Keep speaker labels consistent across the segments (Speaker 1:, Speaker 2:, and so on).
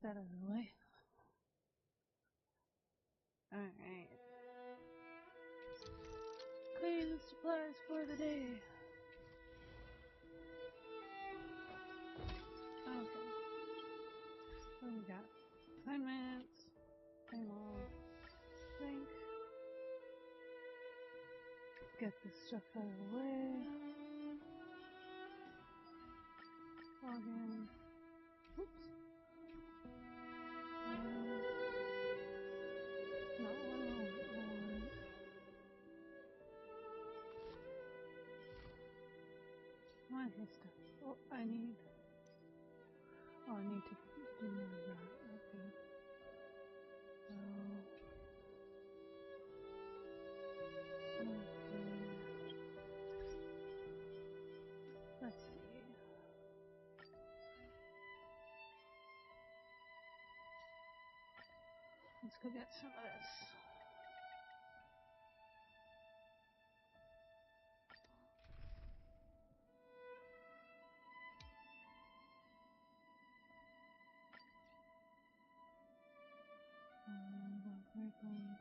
Speaker 1: that out of the way. Alright. Clean supplies for the day. Okay. So we got assignments. Same old thing. Get this stuff out of the way. Log in. Oops. Not what I want. My stuff. Oh, I need to do more of that. Okay. Let's see. Let's go get some of this. We're going to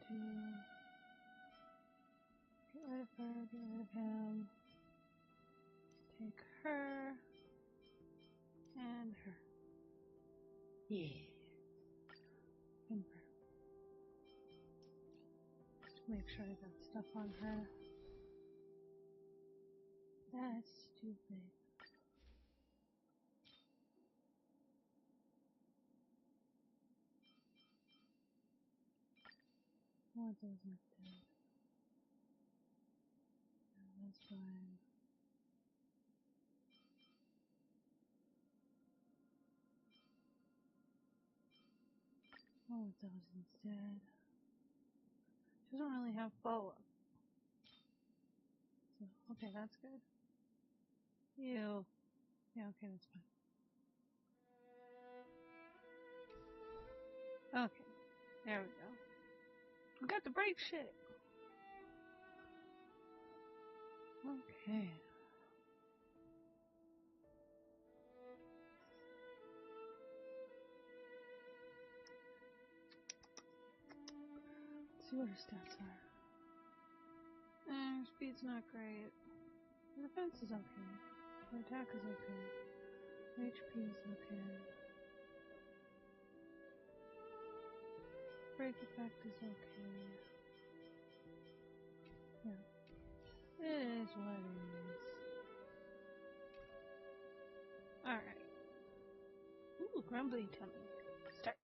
Speaker 1: get rid of her, get rid of him. Take her and her.
Speaker 2: Yeah.
Speaker 1: And her. Just make sure I got stuff on her. That's stupid. What doesn't do? That's fine. Oh, those instead. She doesn't really have follow-up. So, okay, that's good. Ew. Yeah, okay, that's fine. Okay, there we go. We got to break shit. Okay. Let's see what her stats are. Her speed's not great. Her defense is okay. Her attack is okay. Her HP is okay. Break effect is okay. Yeah. It is what it is. Alright. Ooh, grumbly tummy. Start.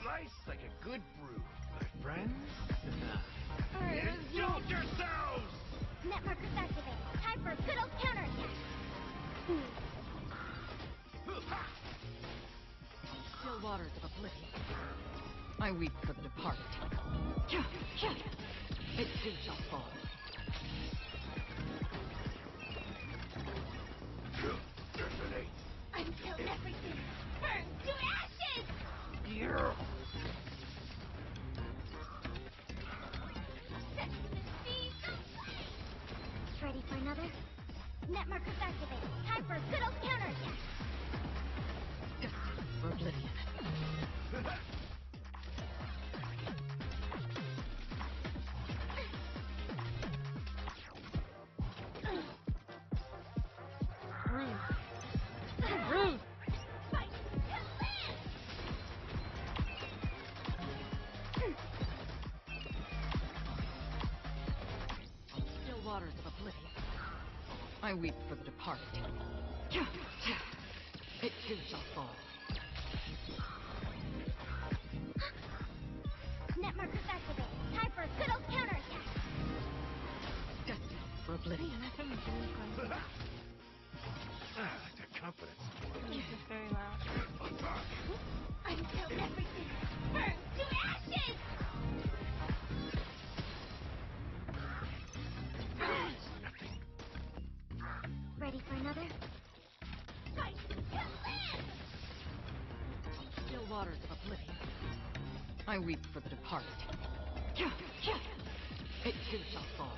Speaker 3: Nice like a good brew, my friends.
Speaker 4: Alright,
Speaker 3: Indulge yourselves!
Speaker 4: Netmarkers activate. Time for a good old counterattack.
Speaker 2: Still waters of oblivion. I weep for the departed. It too shall fall.
Speaker 3: Detonate.
Speaker 4: Until everything burns to ashes! Sexuous beast away! Ready for another? Netmarkers activate. Time for a good old counterattack.
Speaker 2: Destined for oblivion. Rude!
Speaker 4: Fight to live!
Speaker 2: Still waters of oblivion. I weep for the departed. It too shall fall.
Speaker 4: Netmarkers activate. Time for a good old counterattack.
Speaker 2: Destined for oblivion.
Speaker 3: The confidence.
Speaker 1: It's very loud.
Speaker 4: Until everything burns to ashes! Ready for another? Fight to live!
Speaker 2: Still waters of oblivion. I weep for the departed. It too shall fall.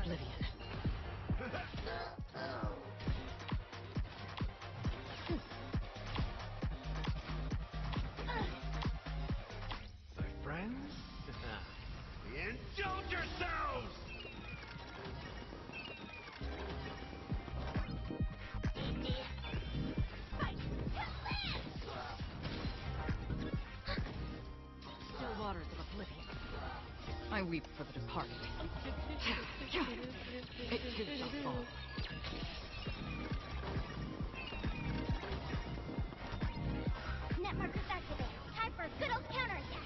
Speaker 2: oblivion.
Speaker 3: My friends, indulge yourselves!
Speaker 2: Still waters of oblivion. I weep for the departed. It did not fall.
Speaker 4: Net markers activated. Time for a good old counterattack.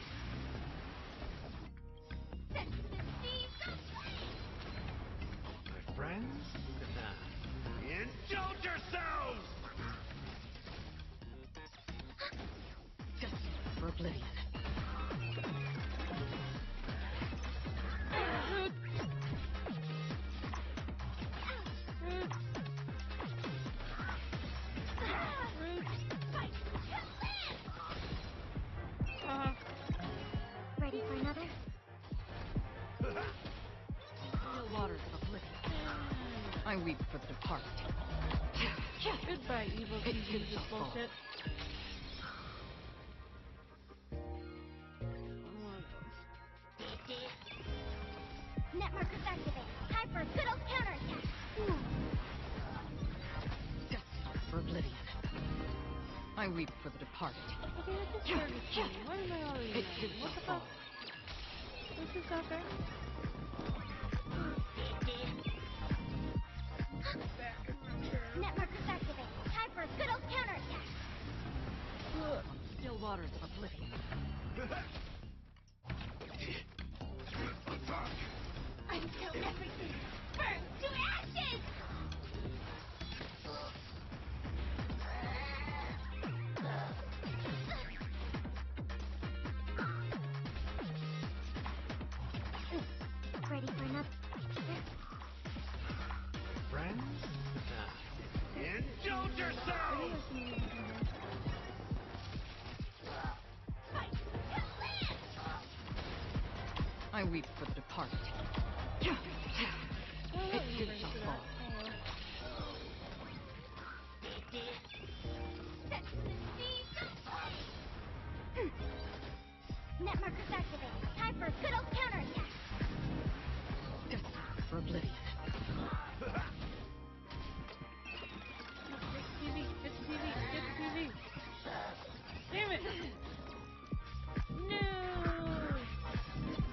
Speaker 3: My friends, indulge yourselves!
Speaker 2: Destined for oblivion.
Speaker 4: Ready for another?
Speaker 2: Still waters of oblivion. I weep for the departed.
Speaker 1: Goodbye, evil
Speaker 2: It
Speaker 1: Jesus
Speaker 2: did not fall.
Speaker 1: bullshit.
Speaker 4: Net markers activated. Time for a good old counterattack.
Speaker 2: Destined for oblivion. I weep for the departed.
Speaker 1: Okay, I just started cheating. What am I already
Speaker 2: It
Speaker 1: doing?
Speaker 2: did
Speaker 1: What
Speaker 2: not
Speaker 1: the
Speaker 2: fall.
Speaker 1: fuck? This is not fair.
Speaker 4: Net markers activated. Time for a good old counterattack.
Speaker 2: Still waters of oblivion.
Speaker 4: Until everything burns to ashes! Ready for another?
Speaker 3: My friends, indulge yourselves!
Speaker 2: I weep for the departed. It did not fall.
Speaker 4: Net markers activated. Time for a good old counterattack.
Speaker 2: Destined for oblivion.
Speaker 1: Get TV, get TV, get TV. Damn it! No!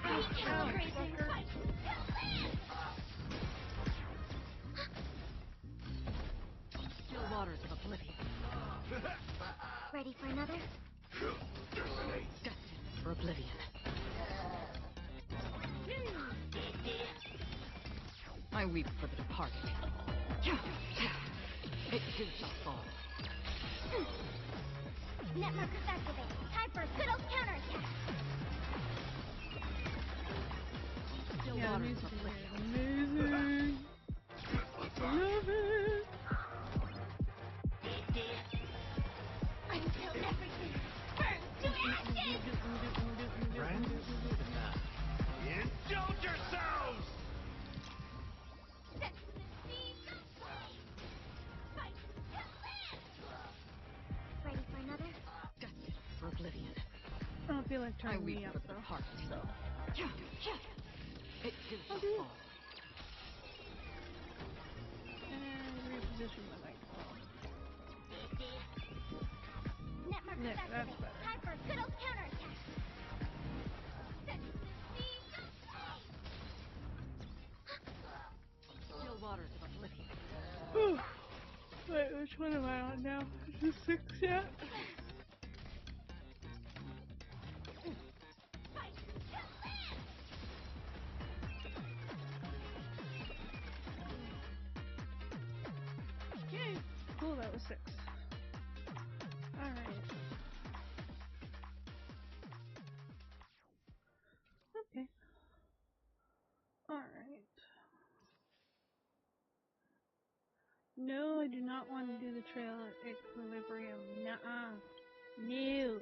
Speaker 4: Recalibrating.
Speaker 1: fucker.
Speaker 2: Still waters of oblivion.
Speaker 4: Ready for another?
Speaker 2: Destined for oblivion. I weep for the departed. It did not fall.
Speaker 4: Net markers activated. Time for a good old counterattack.
Speaker 2: Still
Speaker 1: Yeah, the
Speaker 2: waters
Speaker 1: music
Speaker 2: of
Speaker 1: is
Speaker 2: oblivion.
Speaker 1: amazing. Love it.
Speaker 4: Until everything burns to ashes!
Speaker 3: Friends, indulge yourselves!
Speaker 4: Ready for another?
Speaker 2: Destined for oblivion.
Speaker 1: I don't feel like
Speaker 2: I
Speaker 1: turning
Speaker 2: weep
Speaker 1: me up
Speaker 2: for the
Speaker 1: though.
Speaker 2: departed.
Speaker 1: So.
Speaker 2: It did not
Speaker 1: Okay.
Speaker 2: fall.
Speaker 1: And reposition the microphone.
Speaker 4: Net markers
Speaker 1: Nick, that's
Speaker 4: activated.
Speaker 1: better.
Speaker 4: Time for a good old counterattack.
Speaker 2: Still waters of oblivion.
Speaker 1: Wait, which one am I on now? Is this 6 yet? Yay! Cool, that was 6. Alright. Okay. Alright. No, I do not want to do the trail at equilibrium. Nuh-uh. No.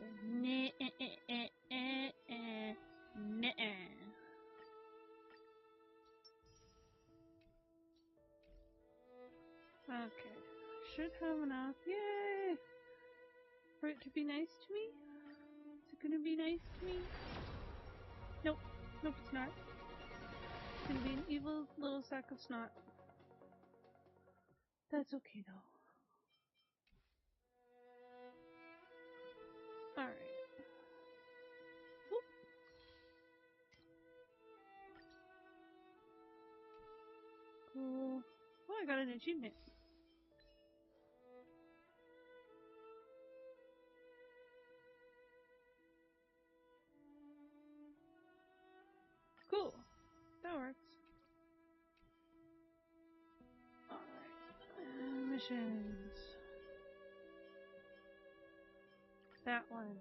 Speaker 1: Nuh-uh. Okay. Should have enough. Yay! For it to be nice to me? Is it gonna be nice to me? Nope. Nope, it's not. It's gonna be an evil little sack of snot. That's okay though. Alright. Oop. Cool. Oh, I got an achievement. Cool. That works. Alright. Missions. That one.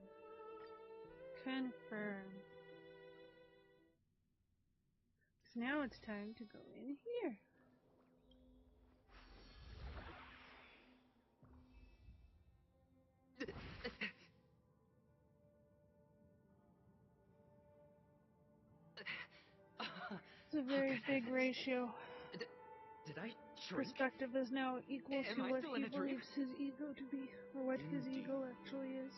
Speaker 1: Confirm. So now it's time to go in here. It's a very big ratio.
Speaker 3: Did I shrink?
Speaker 1: Perspective is now equal
Speaker 3: Am
Speaker 1: to
Speaker 3: I
Speaker 1: what
Speaker 3: still
Speaker 1: he
Speaker 3: in a dream?
Speaker 1: believes his ego to be, or what his
Speaker 3: Indeed.
Speaker 1: ego actually is.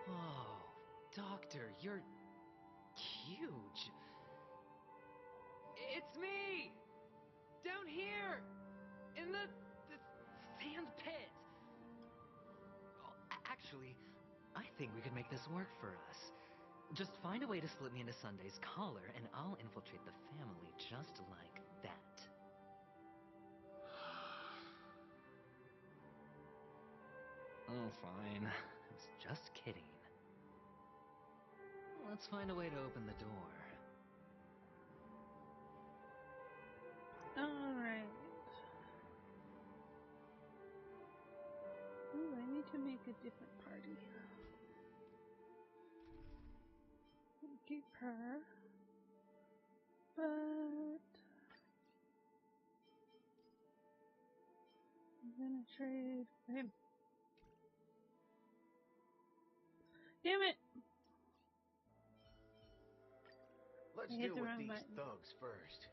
Speaker 3: Oh, Doctor, you're huge. It's me! Down here! In the sand pit! Oh, actually, I think we could make this work for us. Just find a way to slip me into Sunday's collar, and I'll infiltrate the family just like that. Oh, fine. I was just kidding. Let's find a way to open the door.
Speaker 1: Alright. Ooh, I need to make a different party. Keep her. But I'm gonna trade for him. Damn it!
Speaker 3: Let's
Speaker 1: I hit
Speaker 3: deal
Speaker 1: the
Speaker 3: with
Speaker 1: wrong
Speaker 3: these
Speaker 1: button.
Speaker 3: thugs first.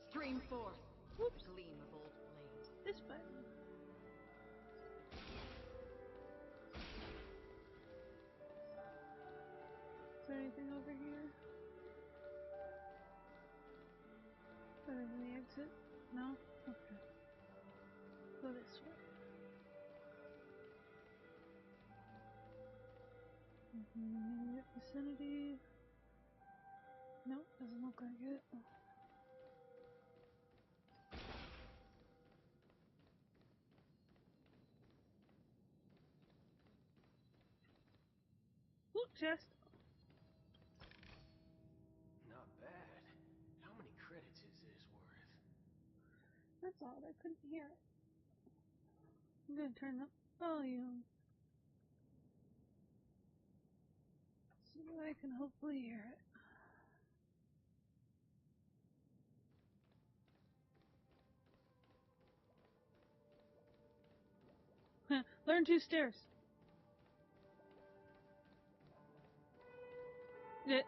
Speaker 2: Stream forth.
Speaker 1: Whoops.
Speaker 2: Gleam of old blade.
Speaker 1: This button. Is there anything over here? Other than the exit? No? Okay. Go this way. Immediate vicinity. Nope, doesn't look like it. Ooh, chest.
Speaker 3: Not bad. How many credits is this worth?
Speaker 1: That's odd, I couldn't hear it. I'm gonna turn the volume so that I can hopefully hear it. Learn 2 stairs. Yeah.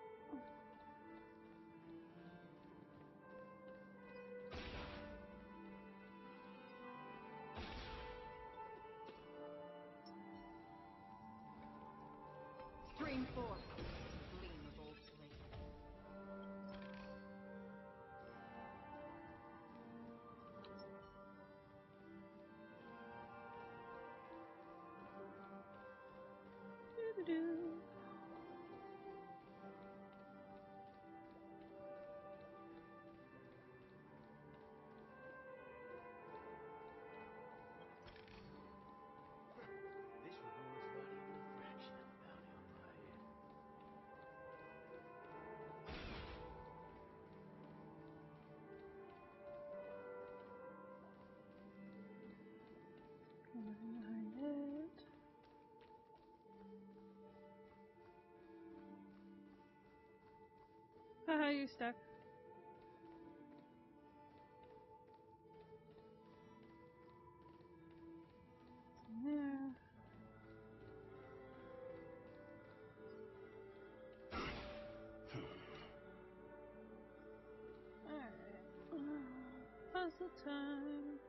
Speaker 2: Stream forth. Gleam of old blade.
Speaker 1: Doo-doo-doo.
Speaker 3: This reward's not even a fraction of the bounty on my head.
Speaker 1: Nothing behind it. Haha, you're stuck. There. Alright. puzzle time.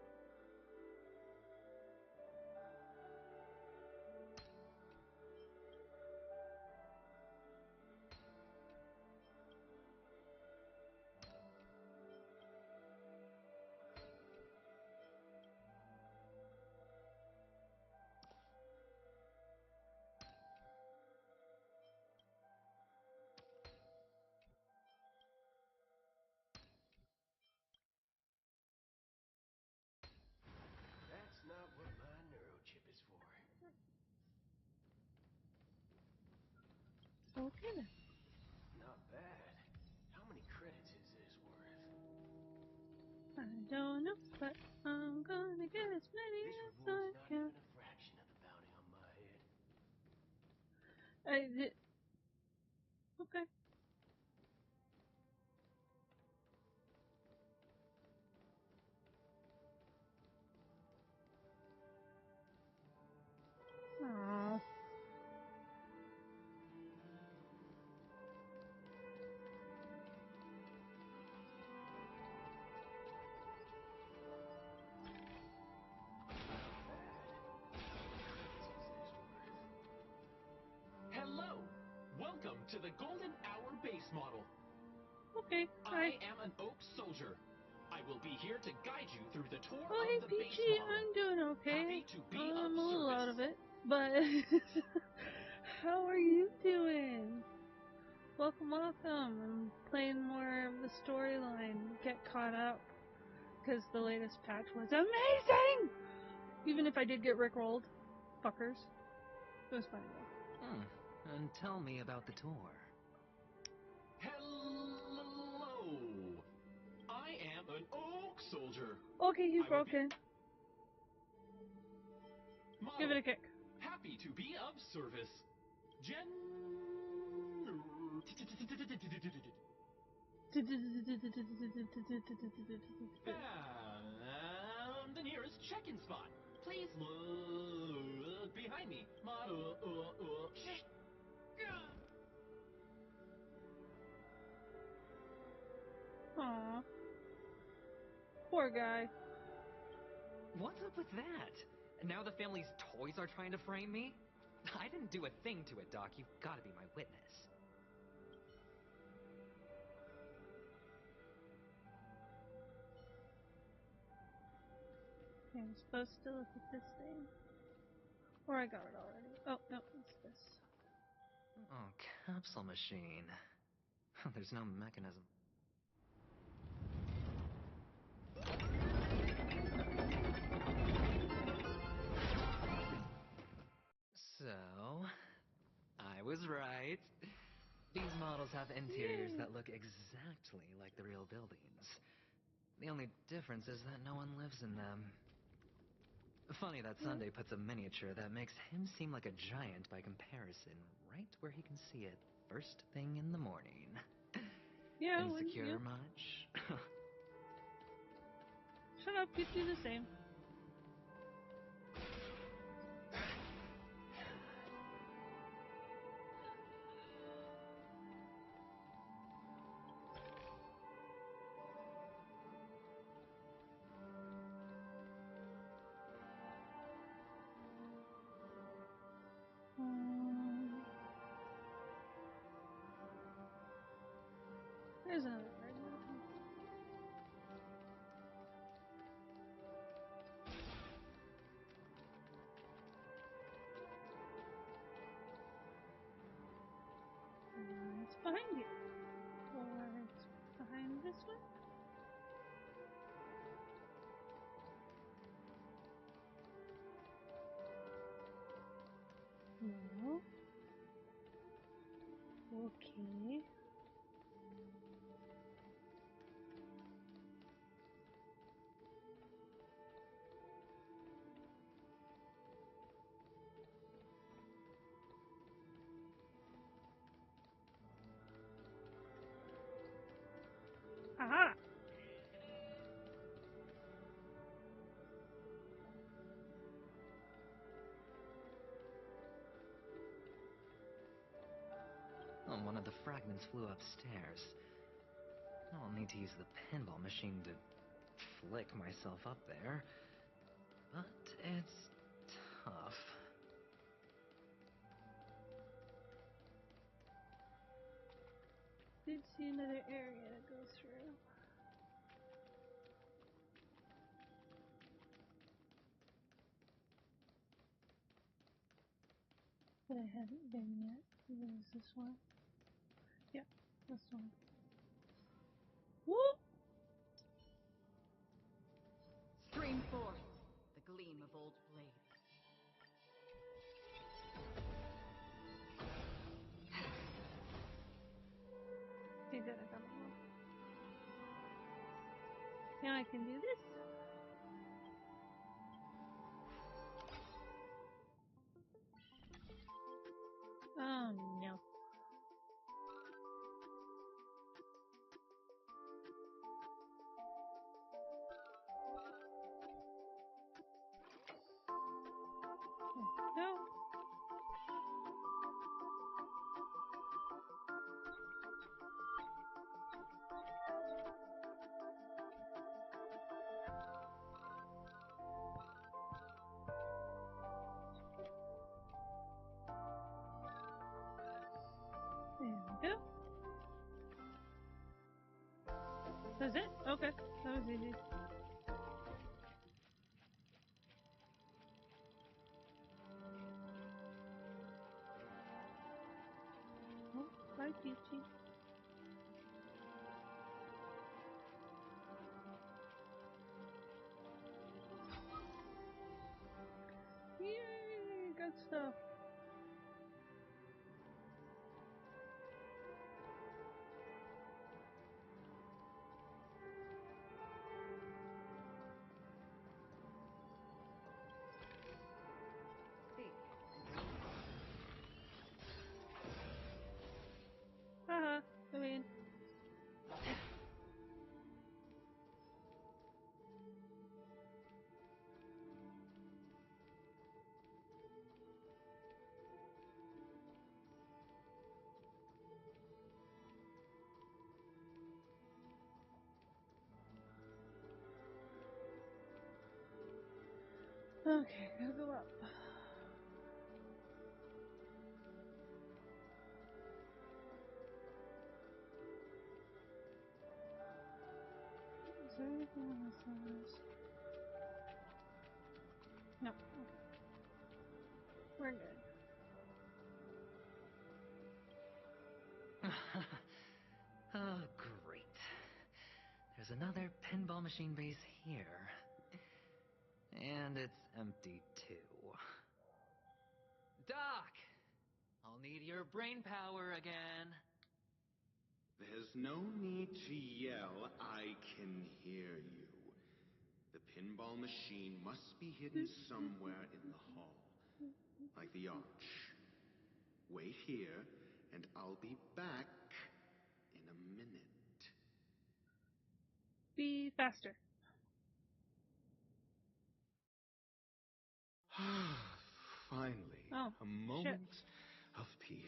Speaker 5: That's not what my neurochip is for.
Speaker 1: Okay then.
Speaker 5: Not bad. How many credits is this worth?
Speaker 1: I don't know, but I'm gonna get as many
Speaker 5: This
Speaker 1: as I
Speaker 5: reward's not
Speaker 1: can.
Speaker 5: even a fraction of the bounty on my head.
Speaker 1: I did. Okay. Aww.
Speaker 6: Hello! Welcome to the Golden Hour base model.
Speaker 1: Okay.
Speaker 6: I
Speaker 1: Hi.
Speaker 6: am an Oak Soldier. I will be here to guide you through the tour
Speaker 1: Oh,
Speaker 6: of
Speaker 1: hey,
Speaker 6: the base
Speaker 1: Peachy.
Speaker 6: model.
Speaker 1: I'm doing okay.
Speaker 6: Happy to be of
Speaker 1: I'm a little
Speaker 6: service.
Speaker 1: out of it, but how are you doing? Welcome, welcome. I'm playing more of the storyline. Get caught up because the latest patch was amazing. Even if I did get rickrolled, fuckers. It was funny though.
Speaker 3: And tell me about the tour.
Speaker 6: Hello! I am an Oak Soldier.
Speaker 1: Okay, he's
Speaker 6: I will be-
Speaker 1: broken.
Speaker 6: Model.
Speaker 1: Give it a kick.
Speaker 6: Happy to be of service. And the nearest check-in spot. Please look behind me. Shh.
Speaker 1: Aw. Poor guy.
Speaker 3: What's up with that? Now the family's toys are trying to frame me? I didn't do a thing to it, Doc. You've got to be my witness.
Speaker 1: Okay, I'm supposed to look at this thing. Or I got it already. Oh, no, it's this.
Speaker 3: Oh, capsule machine. There's no mechanism. So, I was right. These models have interiors
Speaker 1: Yay.
Speaker 3: that look exactly like the real buildings. The only difference is that no one lives in them. Funny that Sunday puts a miniature that makes him seem like a giant by comparison, right where he can see it first thing in the morning.
Speaker 1: Yeah,
Speaker 3: Insecure much?
Speaker 1: Shut up, you do the same. There's another fragment. It's behind you. Or it's behind this one. No. Okay. Aha!
Speaker 3: Oh, one of the fragments flew upstairs. I'll need to use the pinball machine to flick myself up there, but it's tough.
Speaker 1: Did see another area to go through. But I haven't been yet. Is this one? Yeah, this one. Whoop!
Speaker 2: Stream forth the gleam of old blades.
Speaker 1: See that I got it wrong. Now I can do this. Oh no. No. There we go. That's it? Okay. That was easy. Oh, bye, Peachy. Yay! Good stuff. Haha, I mean. Okay, gotta go up. Is there anything on this side? No. Okay. We're good.
Speaker 3: Oh, great. There's another pinball machine base here. And it's empty too. Doc! I'll need your brain power again.
Speaker 5: There's no need to yell. I can hear you. The pinball machine must be hidden somewhere in the hall. Like the arch. Wait here, and I'll be back in a minute.
Speaker 1: Be faster.
Speaker 5: Finally,
Speaker 1: Oh,
Speaker 5: a
Speaker 1: shit.
Speaker 5: moment of peace.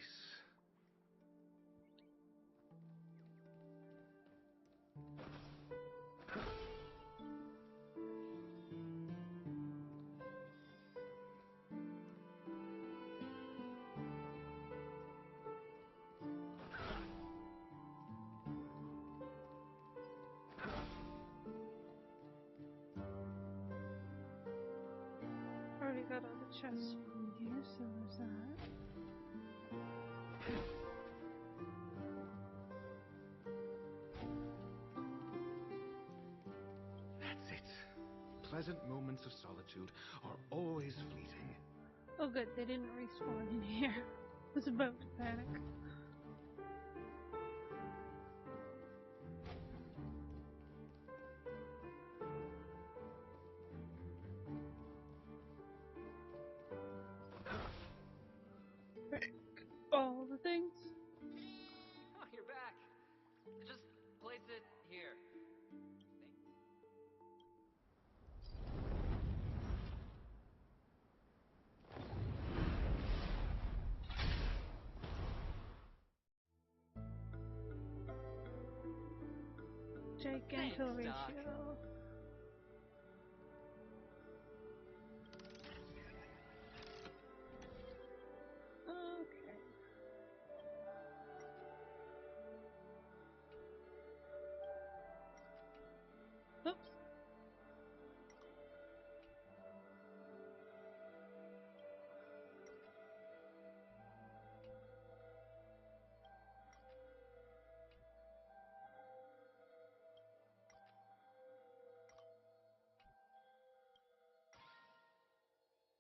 Speaker 1: Already got all the chests from here, so there's that.
Speaker 5: That's it. Pleasant moments of solitude are always fleeting.
Speaker 1: Oh good, they didn't respawn in here. I was about to panic. Right. All the things.
Speaker 3: Oh, you're back. Just place it here.
Speaker 1: Giganto
Speaker 3: Thanks, Doc.
Speaker 1: ratio. Oops.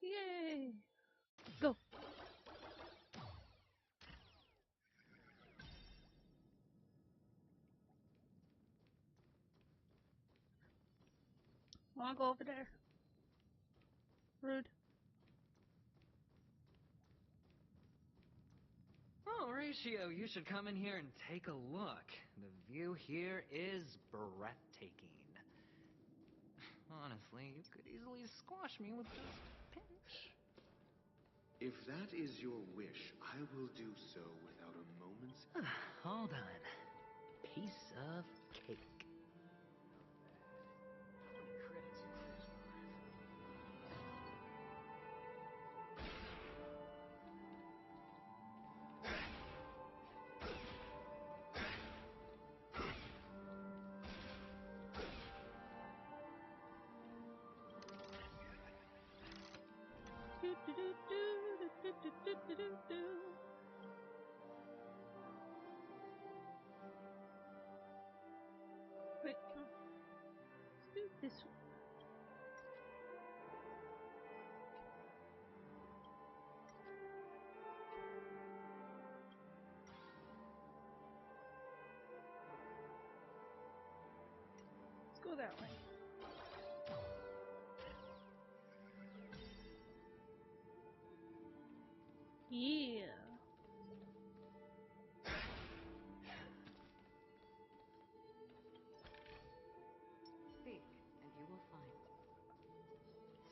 Speaker 1: Yay! Go! Wanna go over there? Rude.
Speaker 3: Oh, Ratio, you should come in here and take a look. The view here is breathtaking. Honestly, you could easily squash me with just a pinch.
Speaker 5: If that is your wish, I will do so without a moment's...
Speaker 3: Hold on. Piece of cake.
Speaker 1: Do, do, do, do, do, do, do, do, do, do. Wait, no. Let's do this one. Let's go that way. Yeah.
Speaker 2: Seek, and you will find.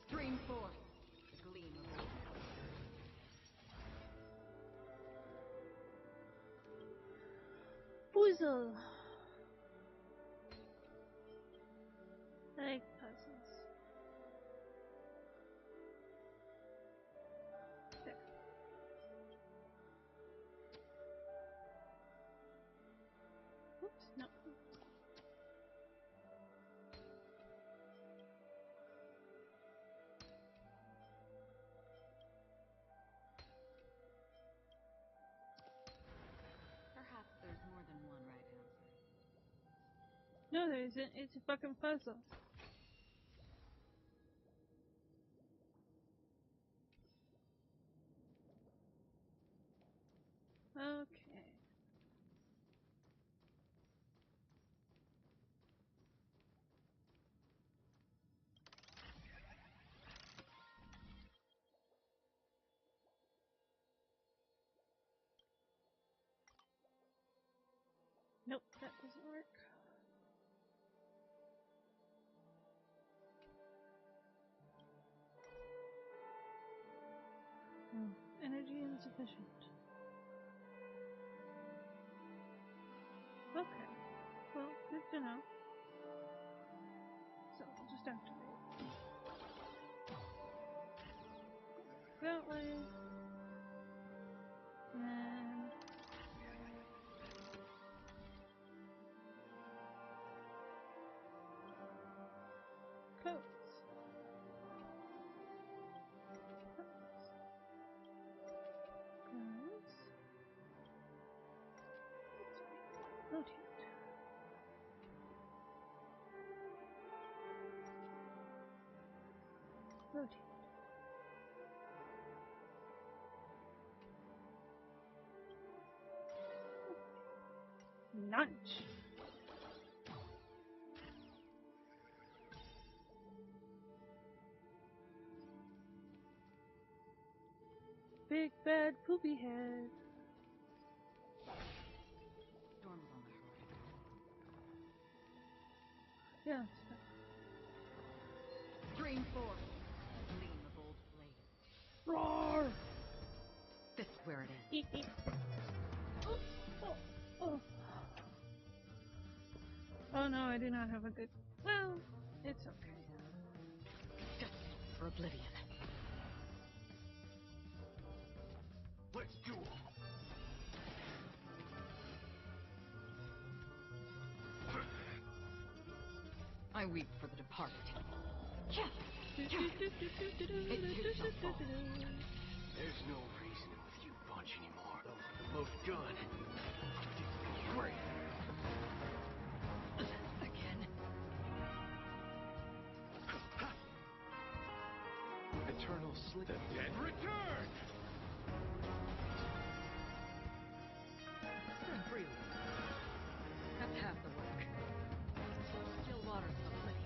Speaker 2: Stream forth, the gleam of old
Speaker 1: Puzzle. I like puzzles. There. Oops, no.
Speaker 2: Perhaps there's more than one right answer.
Speaker 1: No, there isn't. It's a fucking puzzle. Okay. Nope, that doesn't work. Oh, energy insufficient. Okay. Well, good to know. So, I'll just activate. That way. And then... coats. Coats. Rotate. Rotate. Lunch. Big bad poopy head.
Speaker 2: Storm's on the horizon.
Speaker 1: Yeah, it's fine.
Speaker 2: Stream forth, the gleam of old flame.
Speaker 1: Roar!
Speaker 2: This is where it ends.
Speaker 1: Eek, eek. Oh, oh, oh. Oh no, I do not have a good... Well, it's okay.
Speaker 2: Destined for oblivion.
Speaker 6: Let's go.
Speaker 3: I
Speaker 2: I weep for the departed. It too shall fall.
Speaker 6: There's no reason with you bunch anymore. Those are the most good. Great.
Speaker 2: Again.
Speaker 6: Eternal sleep. The dead return!
Speaker 2: Swim freely. That's half the work. Still waters of oblivion.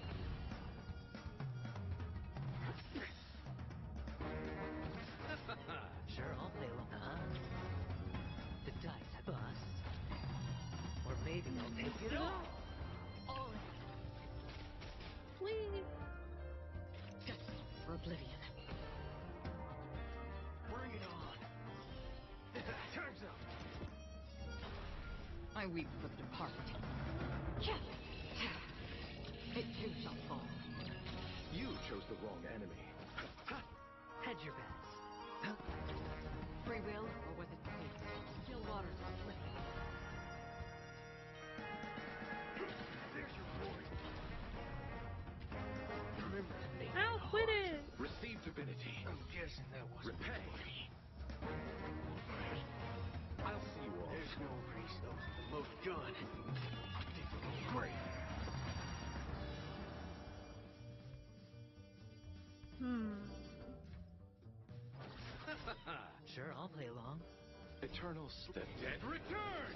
Speaker 3: Sure, I'll play along. The dice have us. Or maybe I'll take it all. All in.
Speaker 1: Please.
Speaker 2: Destiny for oblivion.
Speaker 6: Bring it on. Time's up.
Speaker 2: I weep for the departed. It too shall fall.
Speaker 6: You chose the wrong enemy.
Speaker 3: Hedge your bets.
Speaker 2: Free will, or was it fate? Still waters of oblivion.
Speaker 6: There's your reward. Remember to make
Speaker 1: Ow, quit it.
Speaker 6: Receive divinity. I'm guessing that was repay. I'll see you all. There's no reason. Those are the most good. Great.
Speaker 3: Sure, I'll play along.
Speaker 6: Eternal sleep. The dead return!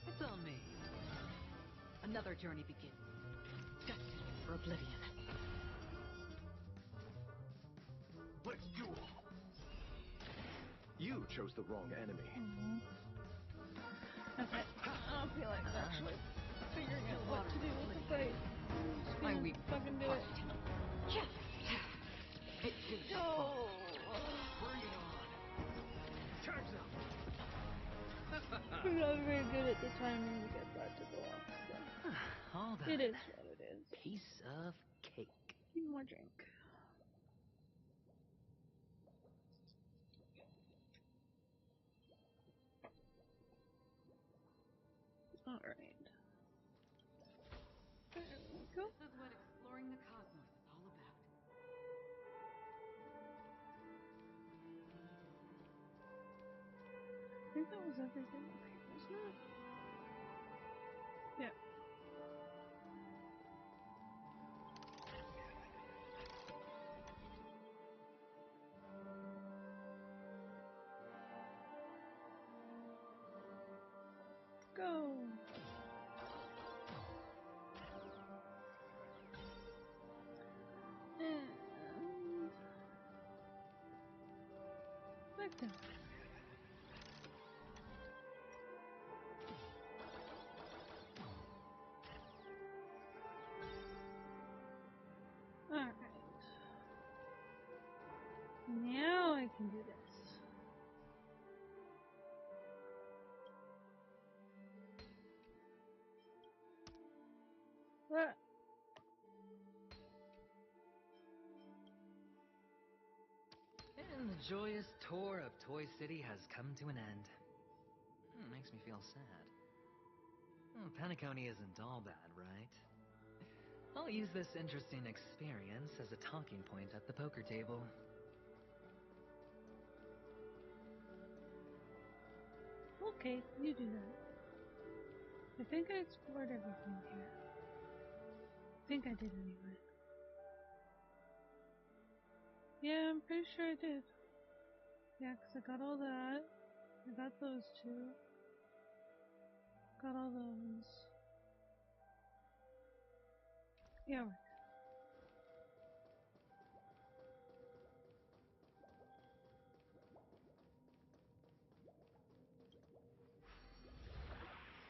Speaker 3: It's on me.
Speaker 2: Another journey begins. Destiny for oblivion.
Speaker 6: Let's duel. You chose the wrong enemy.
Speaker 1: Okay. I don't feel like actually figuring out what to do with the fight. I'm just
Speaker 2: I
Speaker 1: gonna
Speaker 2: weep
Speaker 1: fucking do it.
Speaker 2: It too shall fall.
Speaker 6: Bring it on. Time's up.
Speaker 1: I'm not very good at the timing to get that to go off, so.
Speaker 3: All done.
Speaker 1: It is what it is.
Speaker 3: Piece of cake.
Speaker 1: Need more drink. Alright. There we go.
Speaker 2: This is what exploring the cosmos is all about.
Speaker 1: I think that was everything, right? Wasn't it? Yeah. Go! And back down. Alright. Now I can do this. Ah.
Speaker 3: And the joyous tour of Toy City has come to an end. Makes me feel sad. Penacony isn't all bad, right? I'll use this interesting experience as a talking point at the poker table.
Speaker 1: Okay, you do that. I think I explored everything here. I think I did anyway. Yeah, I'm pretty sure I did. Yeah, 'cause I got all that. I got those two. Got all those. Yeah, we're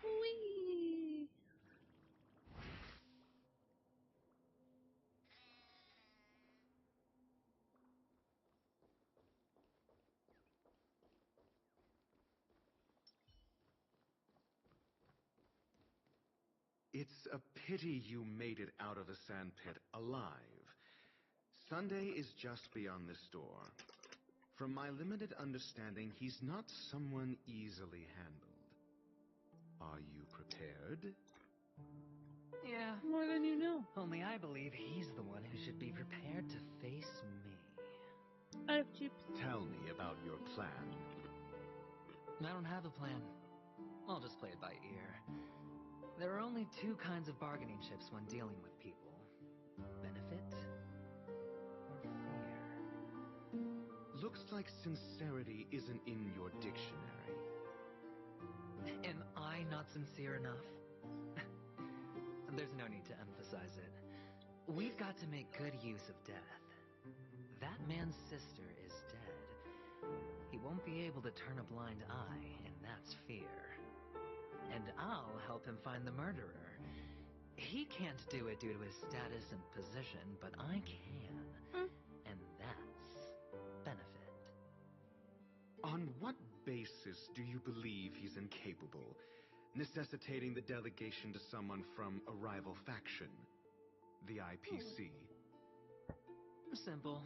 Speaker 1: Whee!
Speaker 5: It's a pity you made it out of the sandpit alive. Sunday is just beyond this door. From my limited understanding, he's not someone easily handled. Are you prepared?
Speaker 3: Yeah,
Speaker 1: More than you know.
Speaker 3: only I believe he's the one who should be prepared to face me.
Speaker 1: I have chips.
Speaker 5: Tell me about your plan.
Speaker 3: I don't have a plan. I'll just play it by ear. There are only two kinds of bargaining chips when dealing with people. Benefit or fear.
Speaker 5: Looks like sincerity isn't in your dictionary.
Speaker 3: Am I not sincere enough? There's no need to emphasize it. We've got to make good use of death. That man's sister is dead. He won't be able to turn a blind eye, and that's fear. And I'll help him find the murderer. He can't do it due to his status and position, but I can. And that's benefit.
Speaker 5: On what basis do you believe he's incapable, necessitating the delegation to someone from a rival faction, the IPC?
Speaker 3: Simple.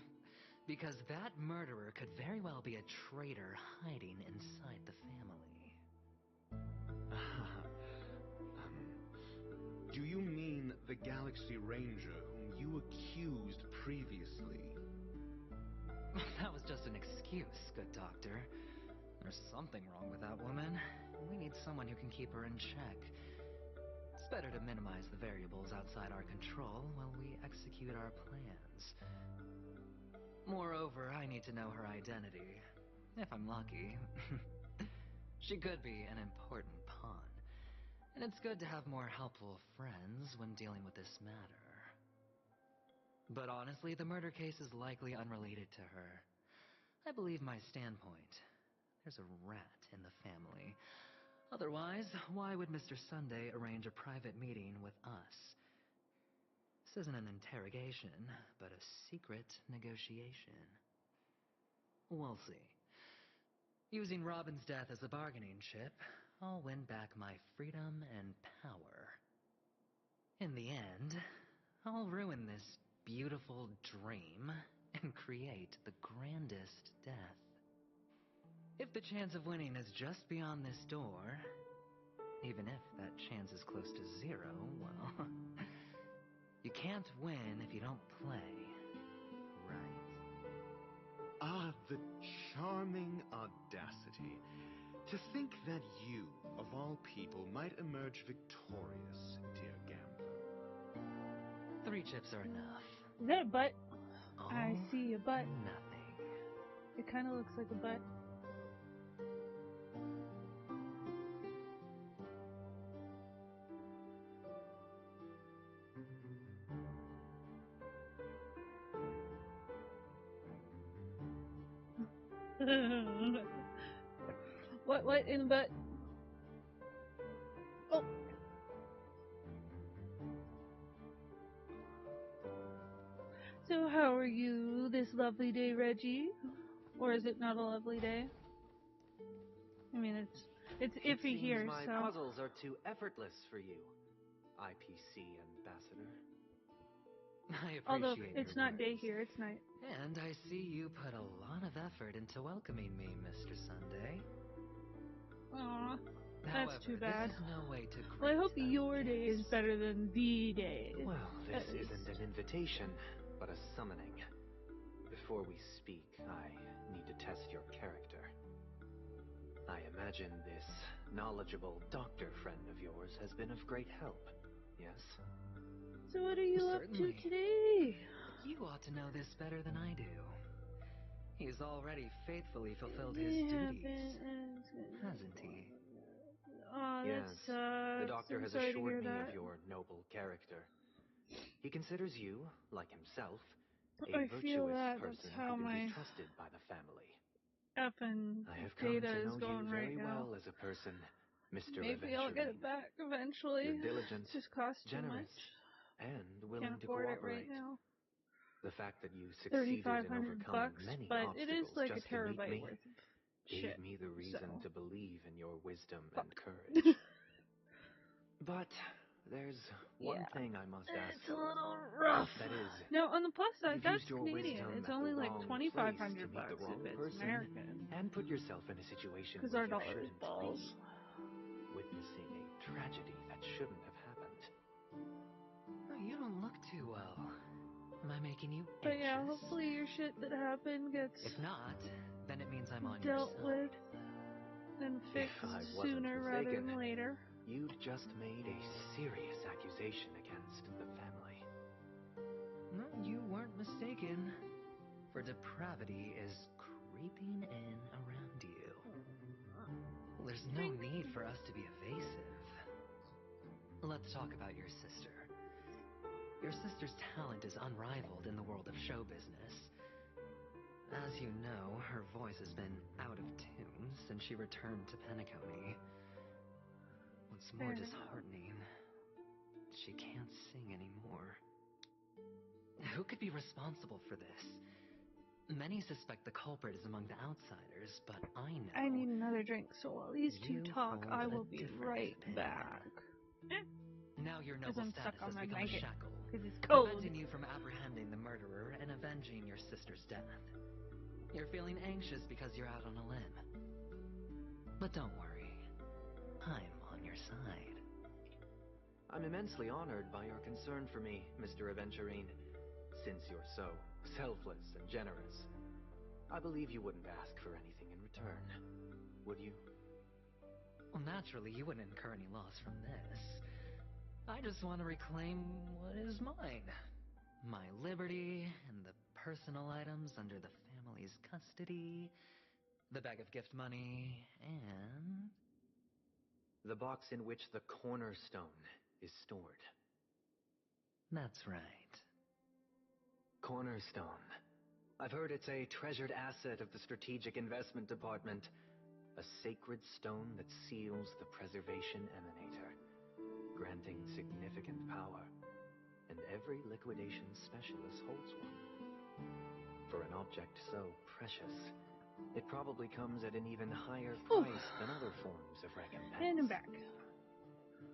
Speaker 3: Because that murderer could very well be a traitor hiding inside the family.
Speaker 5: Do you mean the Galaxy Ranger whom you accused previously?
Speaker 3: That was just an excuse, good doctor. There's something wrong with that woman. We need someone who can keep her in check. It's better to minimize the variables outside our control while we execute our plans. Moreover, I need to know her identity. If I'm lucky. She could be an important pawn. And it's good to have more helpful friends when dealing with this matter. But honestly, the murder case is likely unrelated to her. I believe my standpoint. There's a rat in the family. Otherwise, why would Mr. Sunday arrange a private meeting with us? This isn't an interrogation, but a secret negotiation. We'll see. Using Robin's death as a bargaining chip, I'll win back my freedom and power. In the end, I'll ruin this beautiful dream and create the grandest death. If the chance of winning is just beyond this door, even if that chance is close to zero, well, you can't win if you don't play, right?
Speaker 5: Ah, the charming audacity. To think that you, of all people, might emerge victorious, dear gambler.
Speaker 3: 3 chips are enough.
Speaker 1: Is that a butt? I
Speaker 3: All
Speaker 1: see a butt.
Speaker 3: or nothing.
Speaker 1: It kind of looks like a butt. What in the butt? Oh. So how are you this lovely day, Reggie? Or is it not a lovely day? I mean, it's
Speaker 6: It
Speaker 1: iffy
Speaker 6: seems
Speaker 1: here,
Speaker 6: my
Speaker 1: so.
Speaker 6: puzzles are too effortless for you, IPC ambassador.
Speaker 3: I appreciate
Speaker 1: Although
Speaker 3: your
Speaker 1: it's not day
Speaker 3: words.
Speaker 1: here, it's night.
Speaker 3: And I see you put a lot of effort into welcoming me, Mr. Sunday.
Speaker 1: Aw,
Speaker 3: However,
Speaker 1: that's too bad.
Speaker 3: this is no way to greet
Speaker 1: Well, I hope
Speaker 3: a
Speaker 1: your day is
Speaker 3: guest.
Speaker 1: better than the day.
Speaker 6: Well, this
Speaker 1: At least.
Speaker 6: isn't an invitation, but a summoning. Before we speak, I need to test your character. I imagine this knowledgeable doctor friend of yours has been of great help, yes?
Speaker 1: So what are you
Speaker 3: Certainly.
Speaker 1: up to today?
Speaker 3: You ought to know this better than I do. He's already faithfully fulfilled his
Speaker 1: Yeah,
Speaker 3: duties, hasn't he?
Speaker 1: Oh, that
Speaker 6: Yes,
Speaker 1: sucks.
Speaker 6: the doctor
Speaker 1: I'm
Speaker 6: has
Speaker 1: sorry to hear
Speaker 6: assured me
Speaker 1: that.
Speaker 6: of your noble character. He considers you, like himself, a
Speaker 1: I feel
Speaker 6: virtuous
Speaker 1: that.
Speaker 6: person
Speaker 1: That's how
Speaker 6: who can
Speaker 1: my
Speaker 6: be trusted by the family.
Speaker 1: effing
Speaker 6: I have come
Speaker 1: data
Speaker 6: to
Speaker 1: is
Speaker 6: know you
Speaker 1: going
Speaker 6: very
Speaker 1: right now.
Speaker 6: well as a person, Mr.
Speaker 1: Maybe I'll get it
Speaker 6: Aventurine.
Speaker 1: back eventually.
Speaker 6: You're diligent,
Speaker 1: It just costs too
Speaker 6: generous,
Speaker 1: much.
Speaker 6: and willing
Speaker 1: Can't
Speaker 6: to
Speaker 1: afford it
Speaker 6: cooperate.
Speaker 1: right now.
Speaker 6: The fact that you succeeded in overcoming
Speaker 1: $3,500,
Speaker 6: many
Speaker 1: but it is
Speaker 6: obstacles
Speaker 1: like a
Speaker 6: just to meet
Speaker 1: terabyte
Speaker 6: me
Speaker 1: worth of
Speaker 6: gave
Speaker 1: shit.
Speaker 6: me the reason
Speaker 1: So.
Speaker 6: to believe in your wisdom
Speaker 1: Fuck.
Speaker 6: and courage. But there's one
Speaker 1: Yeah.
Speaker 6: thing I must ask
Speaker 1: It's a
Speaker 6: you.
Speaker 1: little rough.
Speaker 6: That is,
Speaker 1: Now, on the plus side,
Speaker 6: you've
Speaker 1: that's
Speaker 6: used your
Speaker 1: Canadian.
Speaker 6: wisdom
Speaker 1: It's
Speaker 6: at
Speaker 1: only
Speaker 6: the
Speaker 1: like
Speaker 6: wrong
Speaker 1: $2,500
Speaker 6: place to meet the wrong
Speaker 1: if it's
Speaker 6: person,
Speaker 1: American.
Speaker 6: and put yourself in a situation
Speaker 1: Because
Speaker 6: where
Speaker 1: our
Speaker 6: you
Speaker 1: dollar is
Speaker 6: shouldn't
Speaker 1: balls.
Speaker 6: be, witnessing a tragedy that shouldn't have happened.
Speaker 3: You don't look too well. Am I making you
Speaker 1: But
Speaker 3: anxious?
Speaker 1: yeah, hopefully your shit that happened gets
Speaker 3: If not, then it means I'm on your
Speaker 1: dealt
Speaker 3: side.
Speaker 1: with and fixed
Speaker 6: If I wasn't
Speaker 1: sooner rather
Speaker 6: mistaken,
Speaker 1: than later.
Speaker 6: you'd just made a serious accusation against the family.
Speaker 3: No, you weren't mistaken. For depravity is creeping in around you. There's no need for us to be evasive. Let's talk about your sister. Your sister's talent is unrivaled in the world of show business. As you know, her voice has been out of tune since she returned to Penacony. What's more disheartening, she can't sing anymore. Who could be responsible for this? Many suspect the culprit is among the outsiders, but I know...
Speaker 1: I need another drink, so while these two
Speaker 3: you
Speaker 1: talk,
Speaker 3: hold
Speaker 1: I
Speaker 3: a
Speaker 1: will be
Speaker 3: different
Speaker 1: right
Speaker 3: opinion.
Speaker 1: back.
Speaker 3: Now your
Speaker 1: Because
Speaker 3: noble
Speaker 1: I'm stuck
Speaker 3: status
Speaker 1: on
Speaker 3: has
Speaker 1: my
Speaker 3: become
Speaker 1: blanket.
Speaker 3: a shackle,
Speaker 1: Because it's cold.
Speaker 3: preventing you from apprehending the murderer and avenging your sister's death. You're feeling anxious because you're out on a limb. But don't worry, I'm on your side.
Speaker 6: I'm immensely honored by your concern for me, Mr. Aventurine. Since you're so selfless and generous, I believe you wouldn't ask for anything in return, would you?
Speaker 3: Well, naturally, you wouldn't incur any loss from this. I just want to reclaim what is mine. My liberty and the personal items under the family's custody, the bag of gift money, and...
Speaker 6: The box in which the cornerstone is stored.
Speaker 3: That's right.
Speaker 6: Cornerstone. I've heard it's a treasured asset of the Strategic Investment Department. A sacred stone that seals the preservation emanator, granting significant power. And every liquidation specialist holds one. For an object so precious, it probably comes at an even higher price than other forms of recompense.
Speaker 1: And I'm back.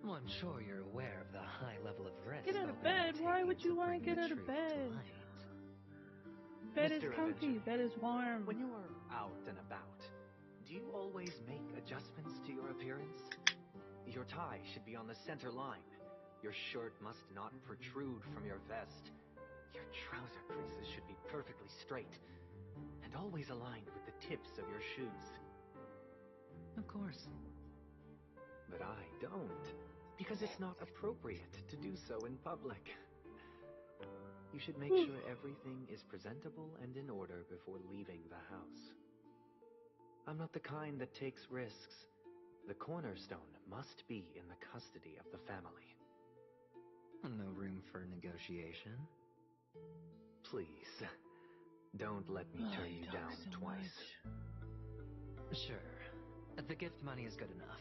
Speaker 3: Well, I'm sure you're aware of the high level of risk.
Speaker 1: Get out of
Speaker 3: I'll be
Speaker 1: bed. Why
Speaker 3: undertaking
Speaker 1: would you
Speaker 3: to
Speaker 1: want
Speaker 3: bring
Speaker 1: to get
Speaker 3: the
Speaker 1: out of
Speaker 3: truth to
Speaker 1: bed?
Speaker 3: light.
Speaker 1: Bed is
Speaker 6: Mr.
Speaker 1: comfy.
Speaker 6: Avenger,
Speaker 1: Bed is warm.
Speaker 6: When you are out and about, do you always make adjustments to your appearance? Your tie should be on the center line. Your shirt must not protrude from your vest. Your trouser creases should be perfectly straight and always aligned with the tips of your shoes.
Speaker 3: Of course.
Speaker 6: But I don't, because it's not appropriate to do so in public. You should make sure everything is presentable and in order before leaving the house. I'm not the kind that takes risks. The cornerstone must be in the custody of the family.
Speaker 3: No room for negotiation.
Speaker 6: Please, don't let me turn you down twice.
Speaker 3: Sure. The gift money is good enough.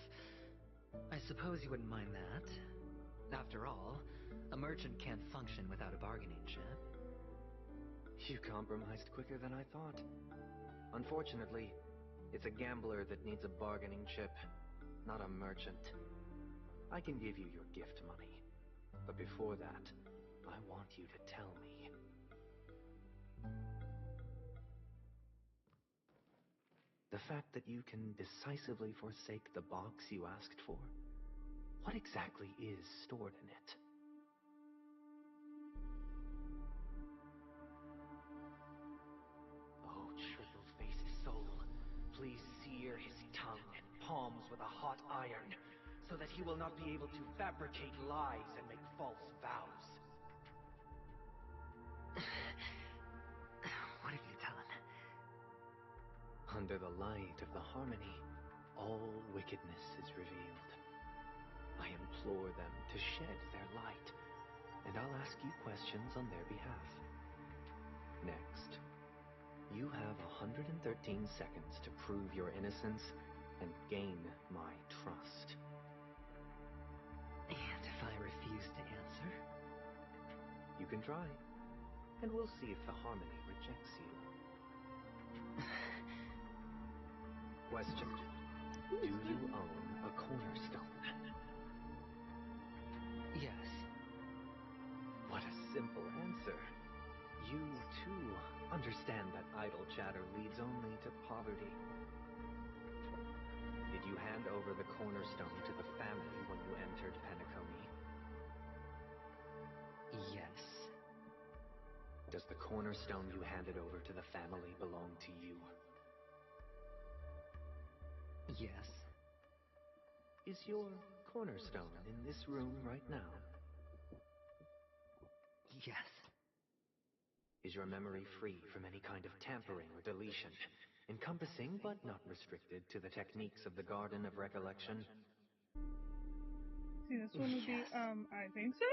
Speaker 3: I suppose you wouldn't mind that. After all, a merchant can't function without a bargaining chip.
Speaker 6: You compromised quicker than I thought. Unfortunately, it's a gambler that needs a bargaining chip, not a merchant. I can give you your gift money, but before that, I want you to tell me. The fact that you can decisively forsake the box you asked for, what exactly is stored in it? Oh, triple-faced soul, please sear his tongue and palms with a hot iron, so that he will not be able to fabricate lies and make false vows.
Speaker 3: What have you done?
Speaker 6: Under the light of the harmony, all wickedness is revealed. I implore them to shed their light, and I'll ask you questions on their behalf. Next, you have 113 seconds to prove your innocence and gain my trust.
Speaker 3: And if I refuse to answer?
Speaker 6: You can try, and we'll see if the harmony rejects you. Question. Do you own a cornerstone?
Speaker 3: Yes.
Speaker 6: What a simple answer. You, too, understand that idle chatter leads only to poverty. Did you hand over the cornerstone to the family when you entered Penacony? cornerstone you handed over to the family belong to you?
Speaker 3: Yes.
Speaker 6: Is your cornerstone in this room right now?
Speaker 3: Yes.
Speaker 6: Is your memory free from any kind of tampering or deletion, encompassing but not restricted to the techniques of the Garden of Recollection?
Speaker 1: See, this one would be,
Speaker 3: Yes.
Speaker 1: I think so?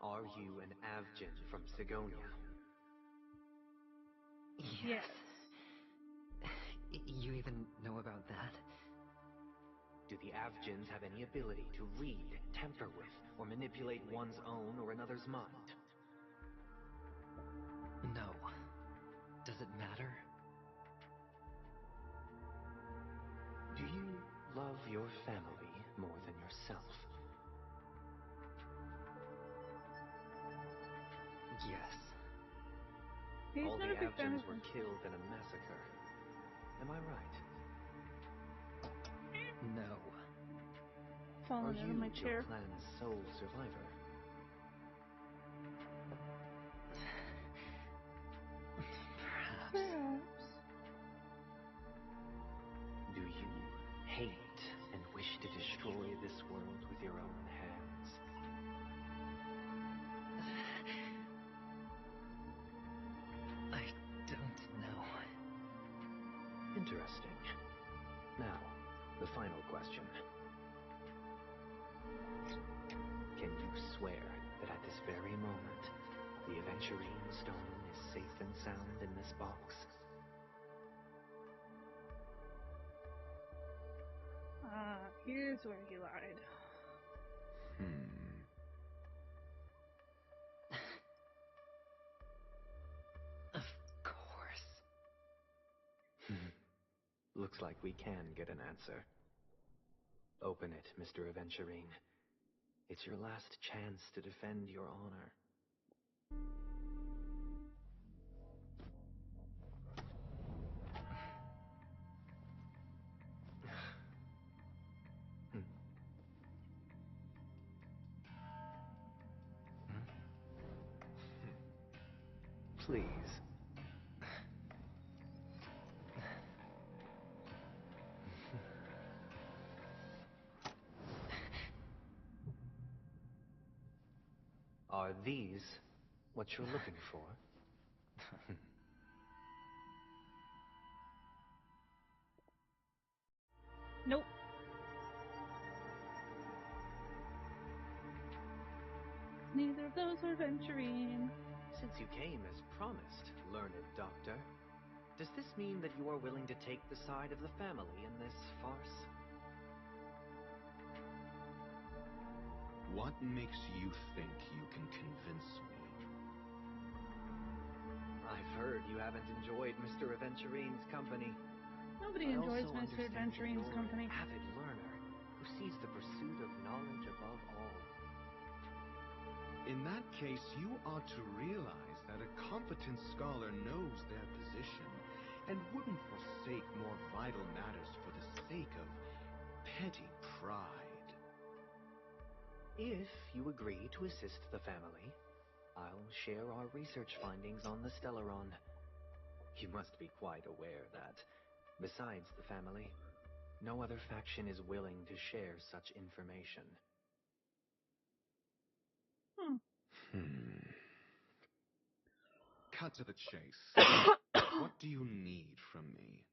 Speaker 6: Are you an Avgin from Sigonia?
Speaker 3: Yes.
Speaker 1: Yes.
Speaker 3: You even know about that?
Speaker 6: Do the Avgins have any ability to read, tamper with, or manipulate one's own or another's mind?
Speaker 3: No. Does it matter?
Speaker 6: Do you love your family more than yourself?
Speaker 3: Yes.
Speaker 1: He's
Speaker 6: All
Speaker 1: not
Speaker 6: the
Speaker 1: a big fan of
Speaker 6: Avgins were killed in a massacre. Am I right?
Speaker 3: No.
Speaker 6: Are
Speaker 1: falling out
Speaker 6: you
Speaker 1: of my
Speaker 6: your
Speaker 1: chair.
Speaker 6: clan's sole survivor?
Speaker 3: Perhaps.
Speaker 1: Perhaps.
Speaker 6: Do you hate and wish to destroy this world with your own hands?
Speaker 3: I don't know.
Speaker 6: Interesting. Now, the final question. Can you swear that at this very moment, the Aventurine Stone is safe and sound in this box?
Speaker 1: Here's where he lied.
Speaker 3: Of course.
Speaker 6: Looks like we can get an answer. Open it, Mr. Aventurine. It's your last chance to defend your honor. Please. Are these what you're looking for?
Speaker 1: Nope. Neither of those are venturing.
Speaker 6: Since you came as promised, learned doctor, does this mean that you are willing to take the side of the family in this farce?
Speaker 5: What makes you think you can convince me?
Speaker 6: I've heard you haven't enjoyed Mr. Aventurine's company.
Speaker 1: Nobody
Speaker 6: I
Speaker 1: enjoys
Speaker 6: also
Speaker 1: Mr.
Speaker 6: understand that
Speaker 1: Adventurine's
Speaker 6: you're
Speaker 1: company.
Speaker 6: an avid learner who sees the pursuit of knowledge above all.
Speaker 5: In that case, you ought to realize that a competent scholar knows their position and wouldn't forsake more vital matters for the sake of petty pride.
Speaker 6: If you agree to assist the family, I'll share our research findings on the Stellaron. You must be quite aware that, besides the family, no other faction is willing to share such information.
Speaker 5: Cut to the chase. What do you need from me?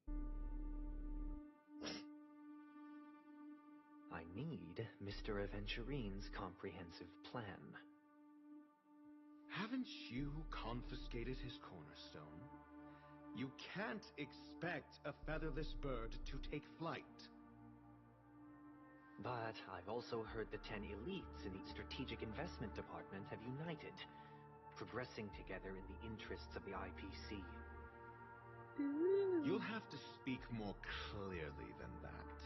Speaker 6: I need Mr. Aventurine's comprehensive plan.
Speaker 5: Haven't you confiscated his cornerstone? You can't expect a featherless bird to take flight.
Speaker 6: But I've also heard the 10 elites in the Strategic Investment Department have united, progressing together in the interests of the IPC.
Speaker 5: You'll have to speak more clearly than that.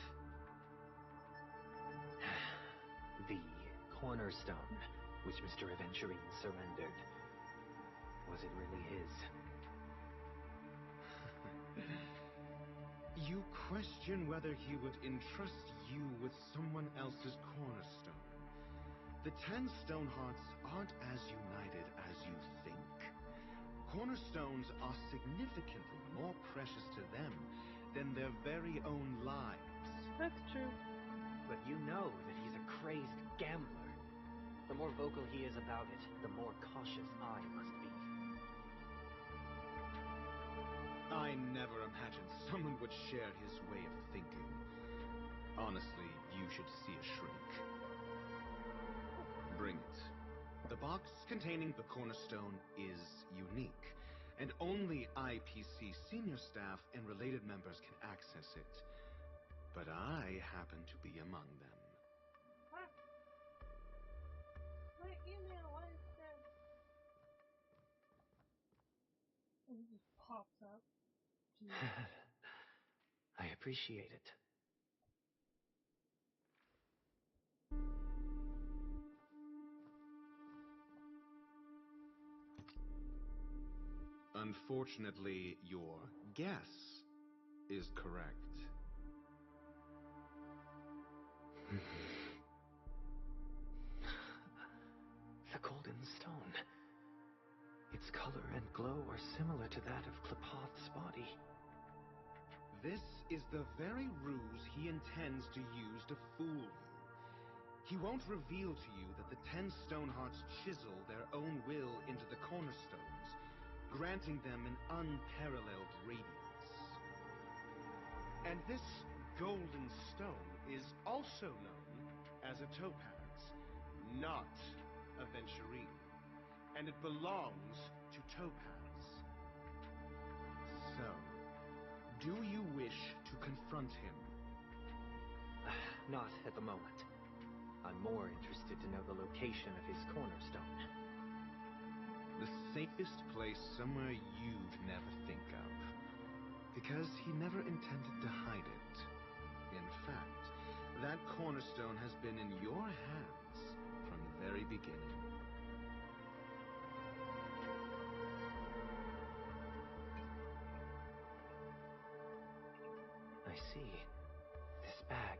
Speaker 6: The cornerstone, which Mr. Aventurine surrendered, was it really his?
Speaker 5: You question whether he would entrust you with someone else's cornerstone. The 10 Stonehearts aren't as united as you think. cornerstones are significantly more precious to them than their very own lives.
Speaker 1: That's true.
Speaker 6: But you know that he's a crazed gambler. The more vocal he is about it, the more cautious I must be.
Speaker 5: I never imagined someone would share his way of thinking. Honestly, you should see a shrink. Bring it. The box containing the cornerstone is unique, and only IPC senior staff and related members can access it. But I happen to be among them.
Speaker 1: What? My email, what is this? It just pops up.
Speaker 6: I appreciate it.
Speaker 5: Unfortunately, your guess is correct.
Speaker 6: The golden stone. Its color and glow are similar to that of Klepoth's body.
Speaker 5: This is the very ruse he intends to use to fool you. He won't reveal to you that the 10 Stonehearts chisel their own will into the cornerstones, granting them an unparalleled radiance. And this golden stone is also known as a topaz, not a venturine. And it belongs to Topaz. So, do you wish to confront him?
Speaker 6: Not at the moment. I'm more interested to know the location of his cornerstone.
Speaker 5: The safest place somewhere you'd never think of. Because he never intended to hide it. In fact, that cornerstone has been in your hands from the very beginning.
Speaker 6: I see. This bag.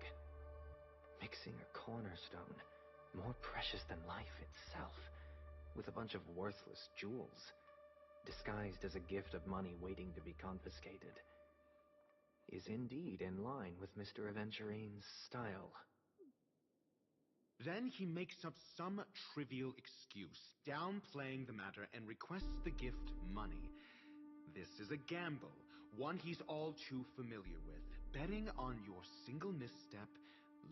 Speaker 6: Mixing a cornerstone, more precious than life itself, with a bunch of worthless jewels, disguised as a gift of money waiting to be confiscated, is indeed in line with Mr. Aventurine's style.
Speaker 5: Then he makes up some trivial excuse, downplaying the matter, and requests the gift money. This is a gamble, one he's all too familiar with, betting on your single misstep,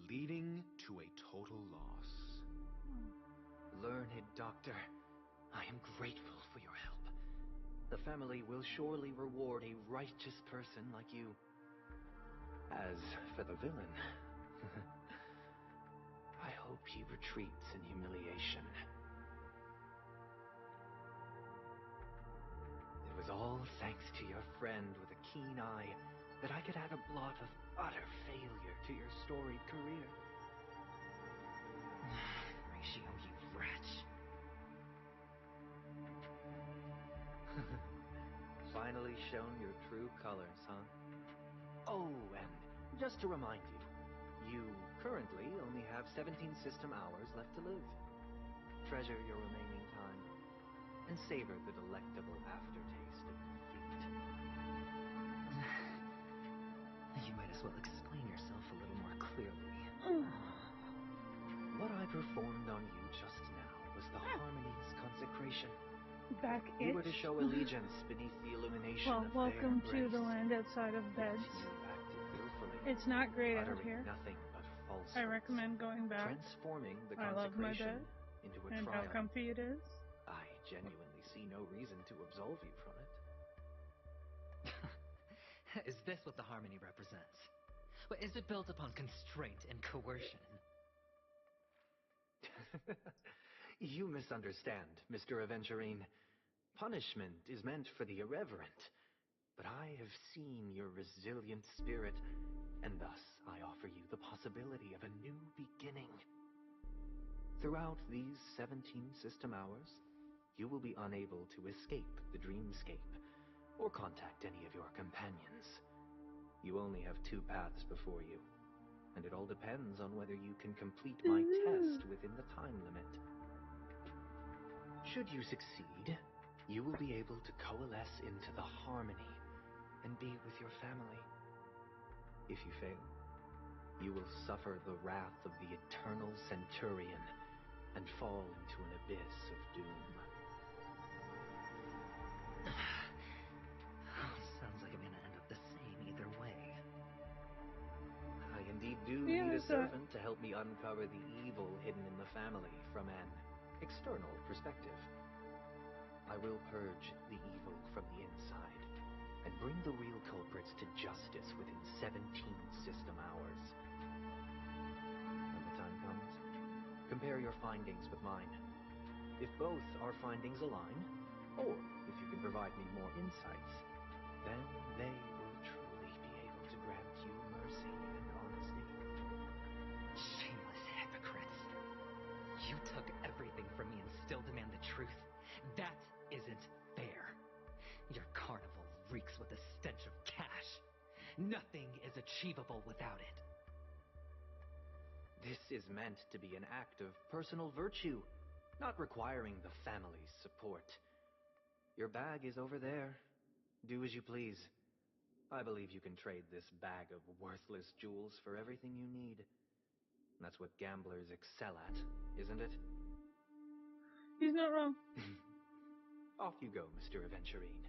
Speaker 5: leading to a total loss.
Speaker 6: Learned doctor, I am grateful for your help. The family will surely reward a righteous person like you. As for the villain, I hope he retreats in humiliation. It was all thanks to your friend with a keen eye that I could add a blot of utter failure to your storied career.
Speaker 3: Ratio, you wretch.
Speaker 6: Finally shown your true colors, huh? Oh, and just to remind you, you currently only have 17 system hours left to live. Treasure your remaining time, and savor the delectable aftertaste of defeat.
Speaker 3: You might as well explain yourself a little more clearly.
Speaker 6: What I performed on you just now was the Harmony's consecration.
Speaker 1: Back
Speaker 6: You
Speaker 1: itch.
Speaker 6: were to show allegiance beneath the illumination
Speaker 1: Well,
Speaker 6: of
Speaker 1: welcome
Speaker 6: their
Speaker 1: to
Speaker 6: grace.
Speaker 1: the land outside of beds.
Speaker 6: Yet you acted willfully,
Speaker 1: It's not great out
Speaker 6: uttering
Speaker 1: here.
Speaker 6: nothing but falsehoods.
Speaker 1: I recommend going back.
Speaker 6: Transforming the
Speaker 1: I love my
Speaker 6: consecration
Speaker 1: bed
Speaker 6: into a
Speaker 1: and
Speaker 6: trial.
Speaker 1: how comfy it is.
Speaker 6: I genuinely see no reason to absolve you from it.
Speaker 3: Is this what the harmony represents? But is it built upon constraint and coercion?
Speaker 6: You misunderstand, Mr. Aventurine. Punishment is meant for the irreverent. But I have seen your resilient spirit, and thus I offer you the possibility of a new beginning. Throughout these 17 system hours, you will be unable to escape the dreamscape or contact any of your companions. You only have 2 paths before you, and it all depends on whether you can complete my test within the time limit. Should you succeed, you will be able to coalesce into the harmony and be with your family. If you fail, you will suffer the wrath of the eternal centurion and fall into an abyss of doom.
Speaker 3: Sounds like I'm gonna end up the same either way.
Speaker 6: I indeed do need a servant to help me uncover the evil hidden in the family from an external perspective. I will purge the evil from the inside and bring the real culprits to justice within 17 system hours. When the time comes, compare your findings with mine. If both our findings align, or if you can provide me more insights, then they will truly be able to grant you mercy and honesty.
Speaker 3: Shameless hypocrites. You took everything from me and still demand the truth. That isn't fair. Your carnival reeks with the stench of cash. Nothing is achievable without it.
Speaker 6: This is meant to be an act of personal virtue, not requiring the family's support. Your bag is over there. Do as you please. I believe you can trade this bag of worthless jewels for everything you need. That's what gamblers excel at, isn't it?
Speaker 1: He's not wrong.
Speaker 6: Off you go, Mr. Aventurine.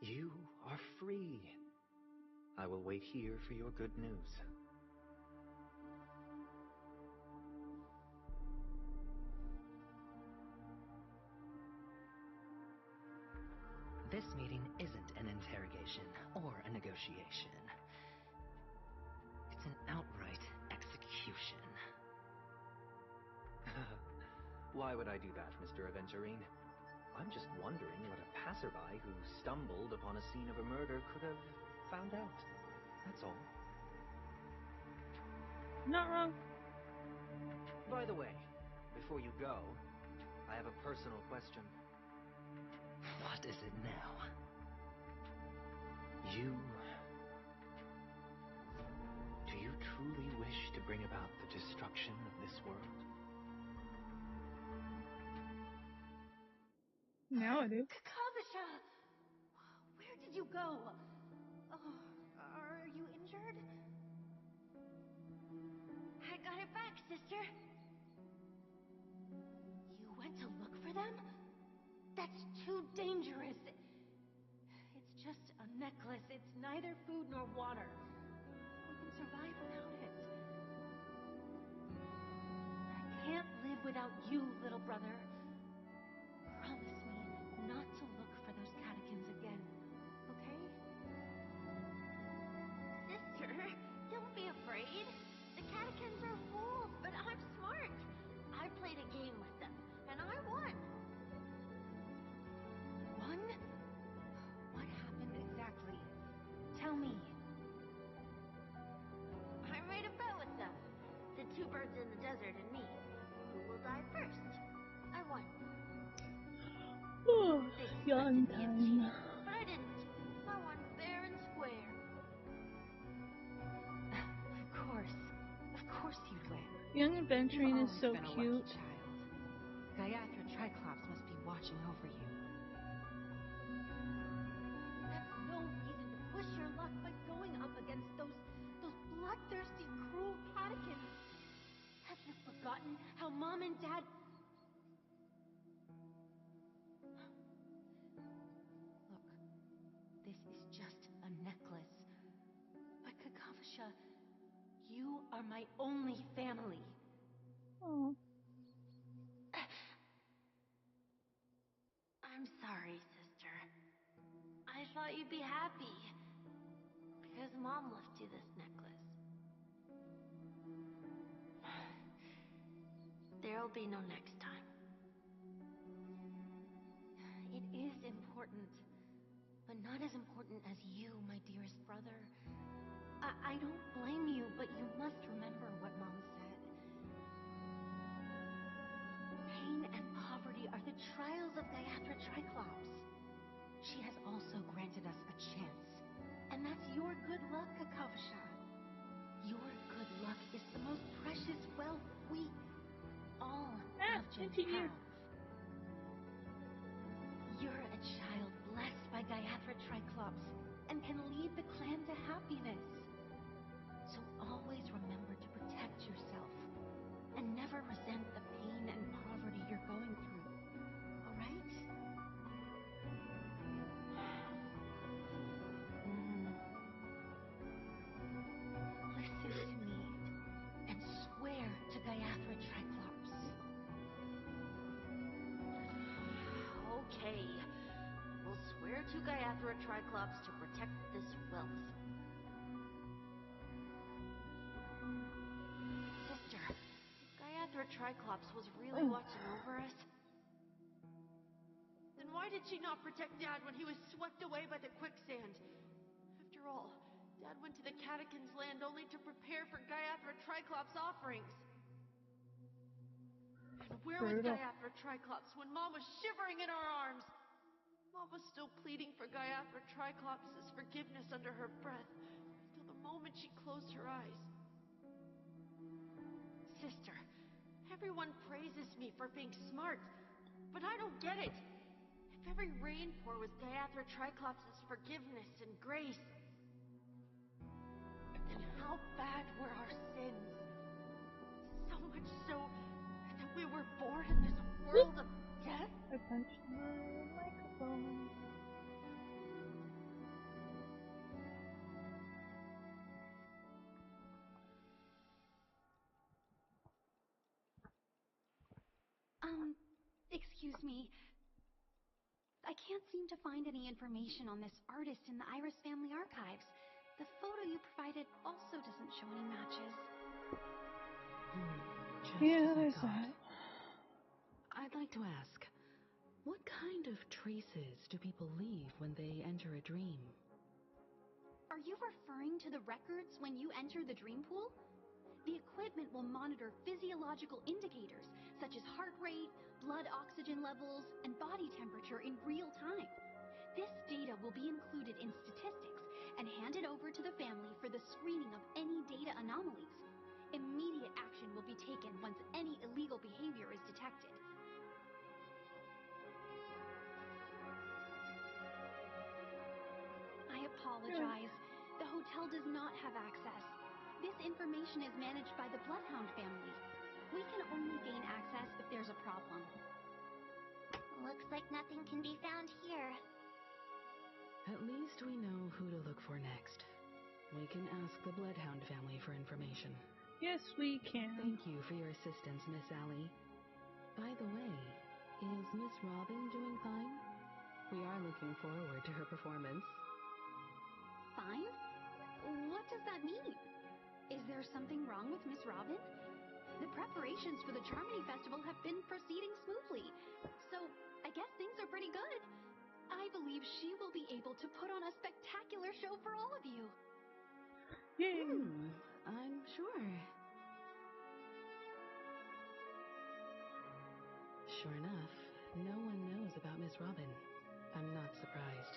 Speaker 6: You are free. I will wait here for your good news.
Speaker 3: This meeting isn't an interrogation or a negotiation. It's an outright execution.
Speaker 6: Why would I do that, Mr. Aventurine? I'm just wondering what a passerby who stumbled upon a scene of a murder could have found out. That's all.
Speaker 1: Not wrong.
Speaker 6: By the way, before you go, I have a personal question.
Speaker 3: What is it now?
Speaker 6: Do you truly wish to bring about the destruction of this world?
Speaker 1: Now it is.
Speaker 4: Kakavasha! Where did you go? Oh, are you injured? I got it back, sister. You went to look for them? That's too dangerous. It's just a necklace. It's neither food nor water. We can survive without it. I can't live without you, little brother. Promise me not to look for those catechins again, okay? Sister, don't be afraid. The catechins are fools, but I'm smart. I played a game with them, and I won. Won? What happened exactly? Tell me. I made a bet with them. The two birds in the desert and me. Who will die first? I won.
Speaker 1: Oh,
Speaker 4: They
Speaker 1: yawn
Speaker 4: suspected me of
Speaker 1: time.
Speaker 4: cheating, but I didn't. I won fair and square. Of course you'd win.
Speaker 1: Young Aventurine
Speaker 2: You've
Speaker 1: is so
Speaker 2: always been a
Speaker 1: cute.
Speaker 2: lucky child. Gaiathra Triclops must be watching over you.
Speaker 4: That's no reason to push your luck by going up against those bloodthirsty, cruel catechins. Have you forgotten how Mom and Dad... Look, this is just a necklace. But Kakavasha, you are my only family.
Speaker 1: Oh.
Speaker 4: I'm sorry, sister. I thought you'd be happy. Because Mom left you this necklace. There'll be no next time. It is important. But not as important as you, my dearest brother. I don't blame you, but you must remember what Mom said. Pain and poverty are the trials of Gaiathra Triclops. She has also granted us a chance. And that's your good luck, Kakavasha. Your good luck is the most precious wealth we all Belgians
Speaker 1: into you.
Speaker 4: have. You're Triclops and can lead the clan to happiness. So always remember to protect yourself and never resent the pain and poverty you're going through. All right? Listen to me and swear to Gayathra Triclops.
Speaker 2: Okay. We'll swear to Gayathra Triclops to protect this wealth. Sister, if Gayathra Triclops was really watching over us, then why did she not protect Dad when he was swept away by the quicksand? After all, Dad went to the Catechins' land only to prepare for Gayathra Triclops' offerings. And where was Gayathra Triclops when Mom was shivering in our arms? Mom was still pleading for Gayathra Triclops' forgiveness under her breath, till the moment she closed her eyes. Sister, everyone praises me for being smart, but I don't get it. If every rain pour was Gayathra Triclops' forgiveness and grace, then how bad were our sins? So much so that we were born in this world of death?
Speaker 1: I punched my microphone.
Speaker 4: Excuse me. I can't seem to find any information on this artist in the Iris family archives. The photo you provided also doesn't show any matches.
Speaker 3: Just
Speaker 1: Yeah,
Speaker 3: as I
Speaker 1: there's
Speaker 3: thought.
Speaker 1: that.
Speaker 3: I'd like to ask, what kind of traces do people leave when they enter a dream?
Speaker 4: Are you referring to the records when you enter the dream pool? The equipment will monitor physiological indicators such as heart rate, blood oxygen levels, and body temperature in real time. This data will be included in statistics and handed over to the family for the screening of any data anomalies. Immediate action will be taken once any illegal behavior is detected. I apologize. The hotel does not have access. This information is managed by the Bloodhound family. We can only gain access if there's a problem.
Speaker 7: Looks like nothing can be found here.
Speaker 3: At least we know who to look for next. We can ask the Bloodhound family for information.
Speaker 1: Yes, we can.
Speaker 3: Thank you for your assistance, Miss Allie. By the way, is Miss Robin doing fine? We are looking forward to her performance.
Speaker 4: Fine? What does that mean? Is there something wrong with Miss Robin? The preparations for the Charmony Festival have been proceeding smoothly, so I guess things are pretty good. I believe she will be able to put on a spectacular show for all of you.
Speaker 1: Yay!
Speaker 3: I'm sure. Sure enough, no one knows about Miss Robin. I'm not surprised.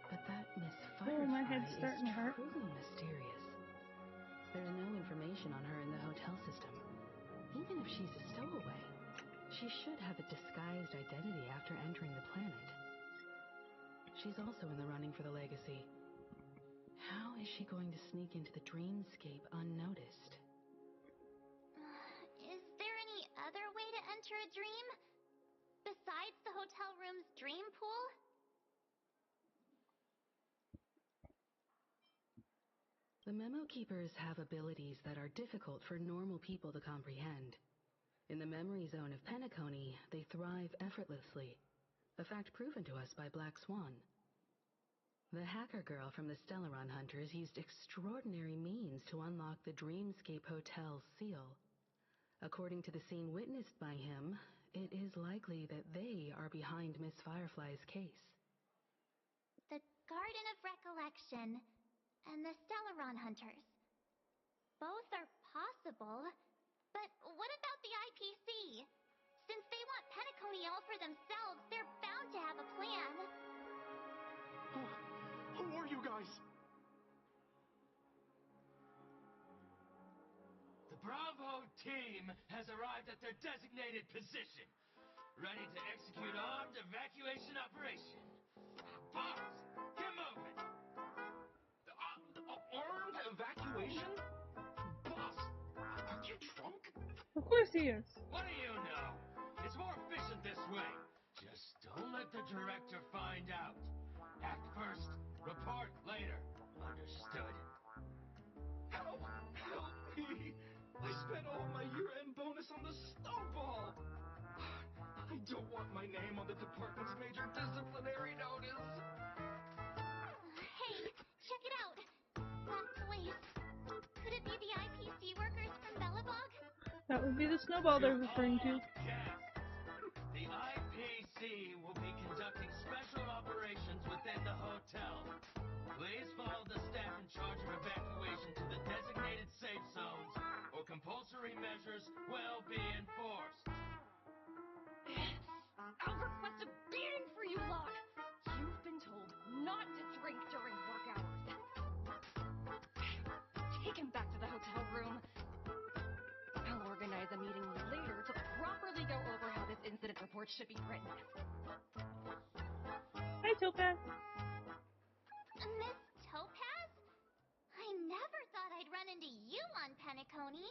Speaker 3: But that Miss
Speaker 1: my
Speaker 3: Firefly
Speaker 1: head's starting to
Speaker 3: is
Speaker 1: hurt.
Speaker 3: truly mysterious. There's no information on her in the hotel system. Even if she's a stowaway, she should have a disguised identity after entering the planet. She's also in the running for the legacy. How is she going to sneak into the dreamscape unnoticed?
Speaker 7: Is there any other way to enter a dream? Besides the hotel room's dream pool?
Speaker 3: The Memo Keepers have abilities that are difficult for normal people to comprehend. In the memory zone of Penacony, they thrive effortlessly, a fact proven to us by Black Swan. The hacker girl from the Stellaron Hunters used extraordinary means to unlock the Dreamscape Hotel's seal. According to the scene witnessed by him, it is likely that they are behind Miss Firefly's case.
Speaker 7: The Garden of Recollection and the Stellaron Hunters. Both are possible, but what about the IPC? Since they want Penacony all for themselves, they're bound to have a plan.
Speaker 8: Who are you guys?
Speaker 9: The Bravo team has arrived at their designated position.
Speaker 8: ready to execute armed evacuation operation. Boss, get moving! Armed evacuation? Boss, aren't you drunk?
Speaker 1: Of course he is.
Speaker 8: What do you know? It's more efficient this way. Just don't let the director find out. Act first, report later. Understood? Help! Help me! I spent all my year-end bonus on the snowball! I don't want my name on the department's major disciplinary notice!
Speaker 7: Hey, check it out. That place. Could it be the IPC workers from Belobog?
Speaker 1: That would be the snowball they're referring to.
Speaker 8: The IPC will be conducting special operations within the hotel. Please follow the staff in charge of evacuation to the designated safe zones, or compulsory measures will be enforced.
Speaker 2: I'll request a beating for you, Locke. You've been told not to drink during work hours. Take him back to the hotel room. I'll organize a meeting later to properly go over how this incident report should be written.
Speaker 1: Hi, Topaz.
Speaker 7: Miss Topaz? I never thought I'd run into you on Penacony.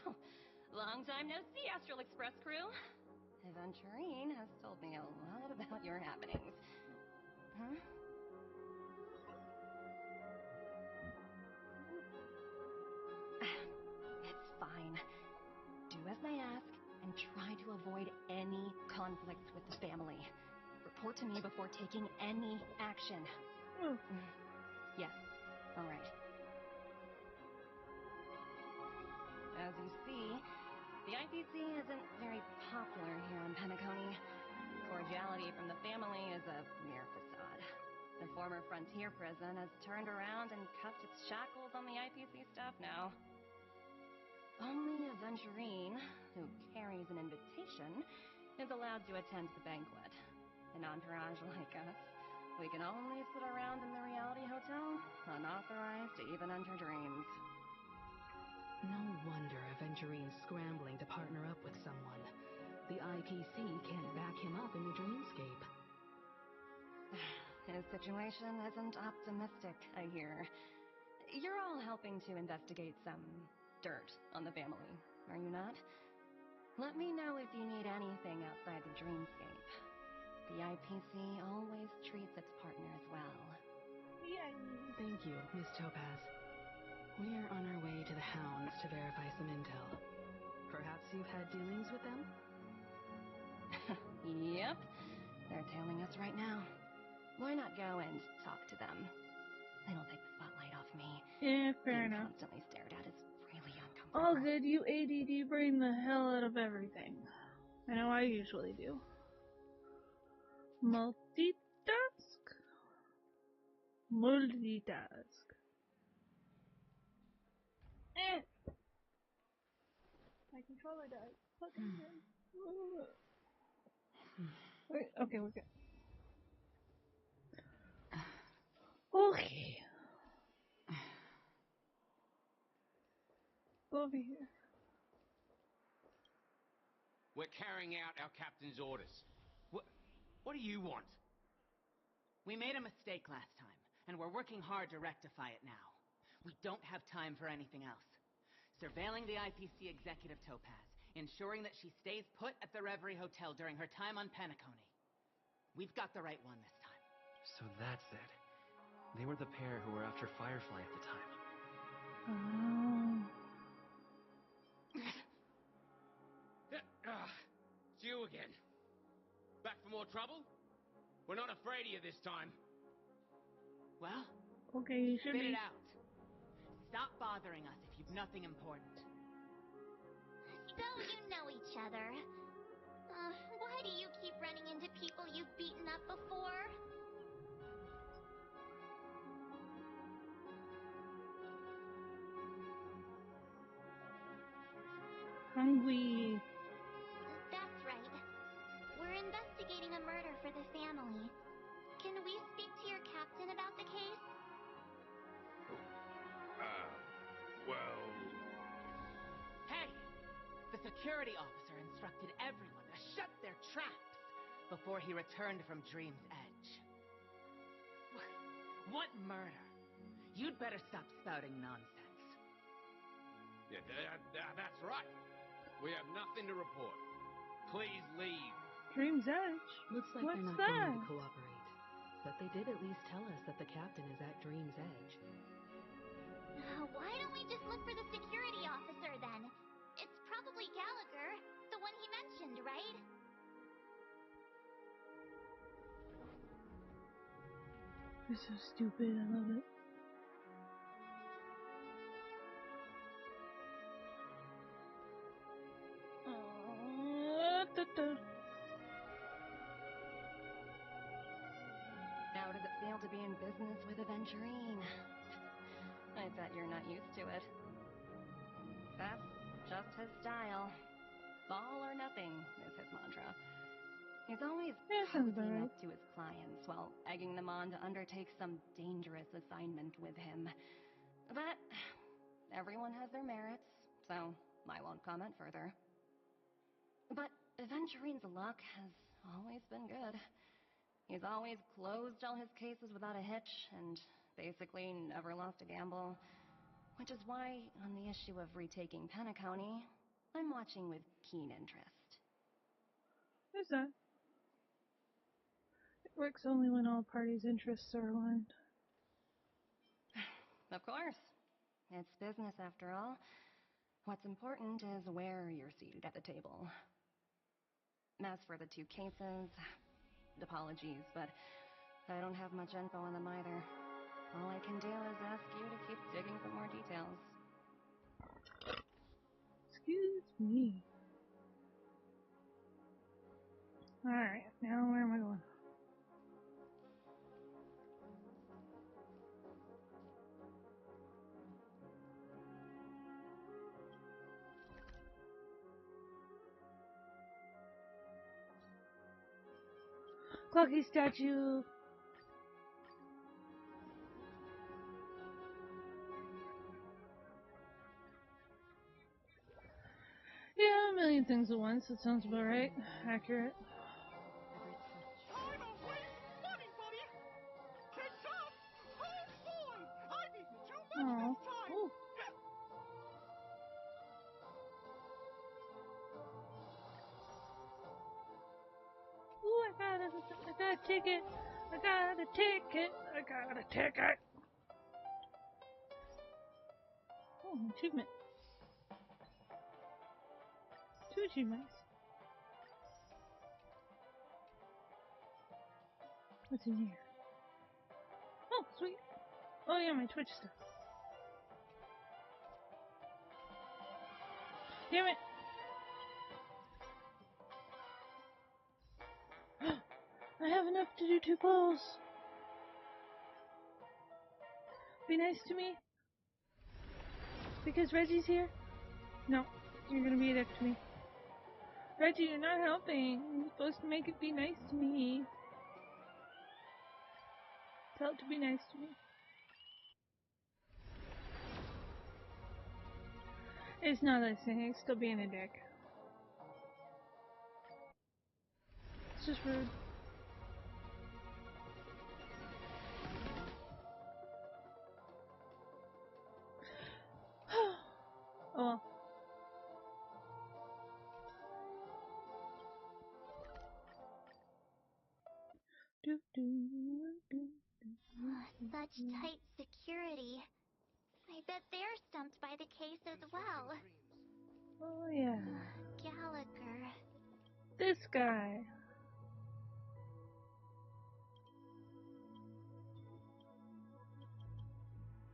Speaker 2: Oh, long time no see, Astral Express crew. Aventurine has told me a lot about your happenings. Huh? It's fine. Do as I ask and try to avoid any conflicts with the family. Report to me before taking any action.
Speaker 1: Oh.
Speaker 2: Yes. All right. As you see, the IPC isn't very popular here on Penacony. Cordiality from the family is a mere facade. The former frontier prison has turned around and cuffed its shackles on the IPC staff now. Only Aventurine, who carries an invitation, is allowed to attend the banquet. An entourage like us, we can only sit around in the reality hotel, unauthorized to even enter dreams.
Speaker 9: No wonder Aventurine's scrambling to partner up with someone. The IPC can't back him up in the dreamscape.
Speaker 2: His situation isn't optimistic, I hear. You're all helping to investigate some dirt on the family, are you not? Let me know if you need anything outside the dreamscape. The IPC always treats its partners well.
Speaker 1: Yay.
Speaker 9: Thank you, Miss Topaz. We're on our way to the Hounds to verify some intel. Perhaps you've had dealings with them?
Speaker 2: Yep. They're tailing us right now. Why not go and talk to them? It'll take the spotlight off me.
Speaker 1: Yeah, fair
Speaker 2: Being
Speaker 1: enough.
Speaker 2: constantly stared at is really uncomfortable.
Speaker 1: All good, you ADD brain the hell out of everything. I know I usually do. Multitask? Multitask. My controller died. Wait, okay, we're good. Okay. Over here.
Speaker 5: We're carrying out our captain's orders. What do you want?
Speaker 10: We made a mistake last time, and we're working hard to rectify it now. We don't have time for anything else. Surveilling the IPC executive Topaz, ensuring that she stays put at the Reverie Hotel during her time on Penacony. We've got the right one this time.
Speaker 6: So that's it. They were the pair who were after Firefly at the time.
Speaker 5: It's you again. Back for more trouble? We're not afraid of you this time.
Speaker 10: Well,
Speaker 1: Okay, you should
Speaker 10: spit
Speaker 1: be.
Speaker 10: it out. Stop bothering us if you've nothing important.
Speaker 7: So you know each other. Why do you keep running into people you've beaten up before?
Speaker 1: Hungry.
Speaker 7: That's right. We're investigating a murder for the family. Can we speak to your captain about the case?
Speaker 5: Well...
Speaker 10: Hey! The security officer instructed everyone to shut their traps before he returned from Dream's Edge. What murder? You'd better stop spouting nonsense.
Speaker 8: Yeah, that's right. We have nothing to report. Please leave.
Speaker 1: Dream's Edge?
Speaker 9: Looks like
Speaker 1: What's
Speaker 9: they're not
Speaker 1: that?
Speaker 9: going to cooperate. But they did at least tell us that the captain is at Dream's Edge.
Speaker 7: Why don't we just look for the security officer then? It's probably Gallagher, the one he mentioned, right?
Speaker 1: This is so stupid, I love it.
Speaker 11: How does it feel to be in business with Aventurine? I bet you're not used to it. That's just his style. All or nothing is his mantra. He's always cozying up to his clients while egging them on to undertake some dangerous assignment with him. But everyone has their merits, so I won't comment further. But Aventurine's luck has always been good. He's always closed all his cases without a hitch and basically never lost a gamble. Which is why, on the issue of retaking Penna County, I'm watching with keen interest.
Speaker 1: Who's that? It works only when all parties' interests are aligned.
Speaker 11: Of course. It's business after all. What's important is where you're seated at the table. As for the two cases, apologies, but I don't have much info on them either. All I can do is ask you to keep digging for more details.
Speaker 1: Excuse me. Alright, now where am I going? Clocky statue! Yeah, a million things at once. That sounds about right. Accurate.
Speaker 12: Time of wasting money, buddy! Catch up! Oh boy! I've eaten too much this time!
Speaker 1: Ooh. Ooh, I got a ticket! I got a ticket! I got a ticket! Oh, achievement. 2 achievements. What's in here? Oh, sweet. Oh yeah, my Twitch stuff. Damn it! I have enough to do 2 polls. Be nice to me. Because Reggie's here? No, you're gonna be a dick to me. Reggie, you're not helping. You're supposed to make it be nice to me. Tell it to be nice to me. It's not listening. It's still being a dick. It's just rude. Oh well.
Speaker 7: Such tight security. I bet they're stumped by the case as well.
Speaker 1: Oh yeah.
Speaker 7: Gallagher.
Speaker 1: This guy.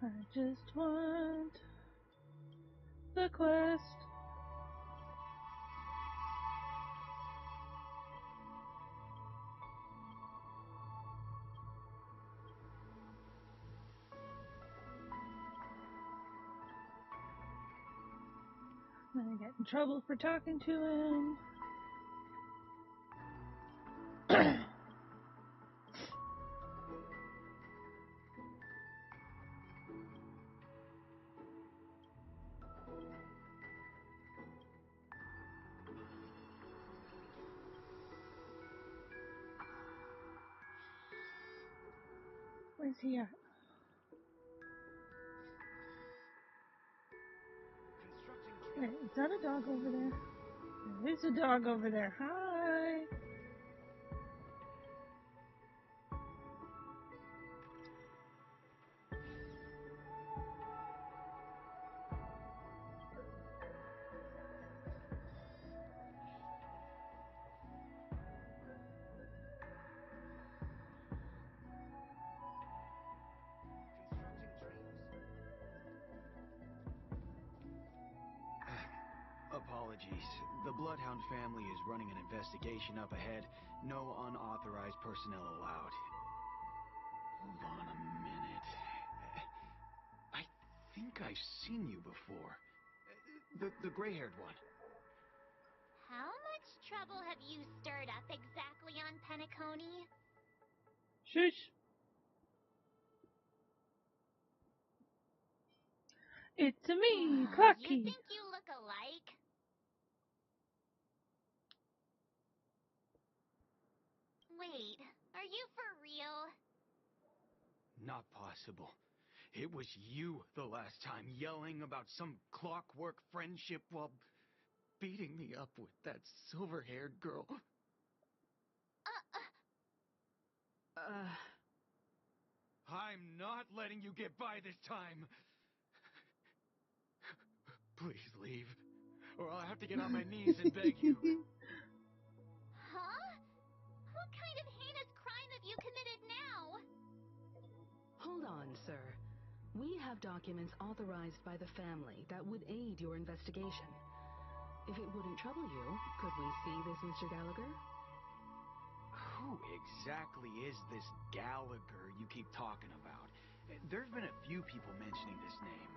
Speaker 1: I just want the quest. Then I get in trouble for talking to him. Where's he at? Wait, is that a dog over there? There is a dog over there. Hi.
Speaker 13: Apologies. The Bloodhound family is running an investigation up ahead. No unauthorized personnel allowed. Hold on a minute. I think I've seen you before. The gray-haired one.
Speaker 7: How much trouble have you stirred up exactly on Penacony?
Speaker 1: Shush. It's me, Clocky.
Speaker 7: You think you look alike? Wait, are you for real?
Speaker 13: Not possible. It was you the last time, yelling about some clockwork friendship while beating me up with that silver-haired girl. I'm not letting you get by this time. Please leave, or I'll have to get on my knees and beg you.
Speaker 7: Huh? What kind of heinous crime have you committed now?
Speaker 9: Hold on, sir. We have documents authorized by the family that would aid your investigation. If it wouldn't trouble you, could we see this, Mr. Gallagher?
Speaker 13: Who exactly is this Gallagher you keep talking about? There's been a few people mentioning this name.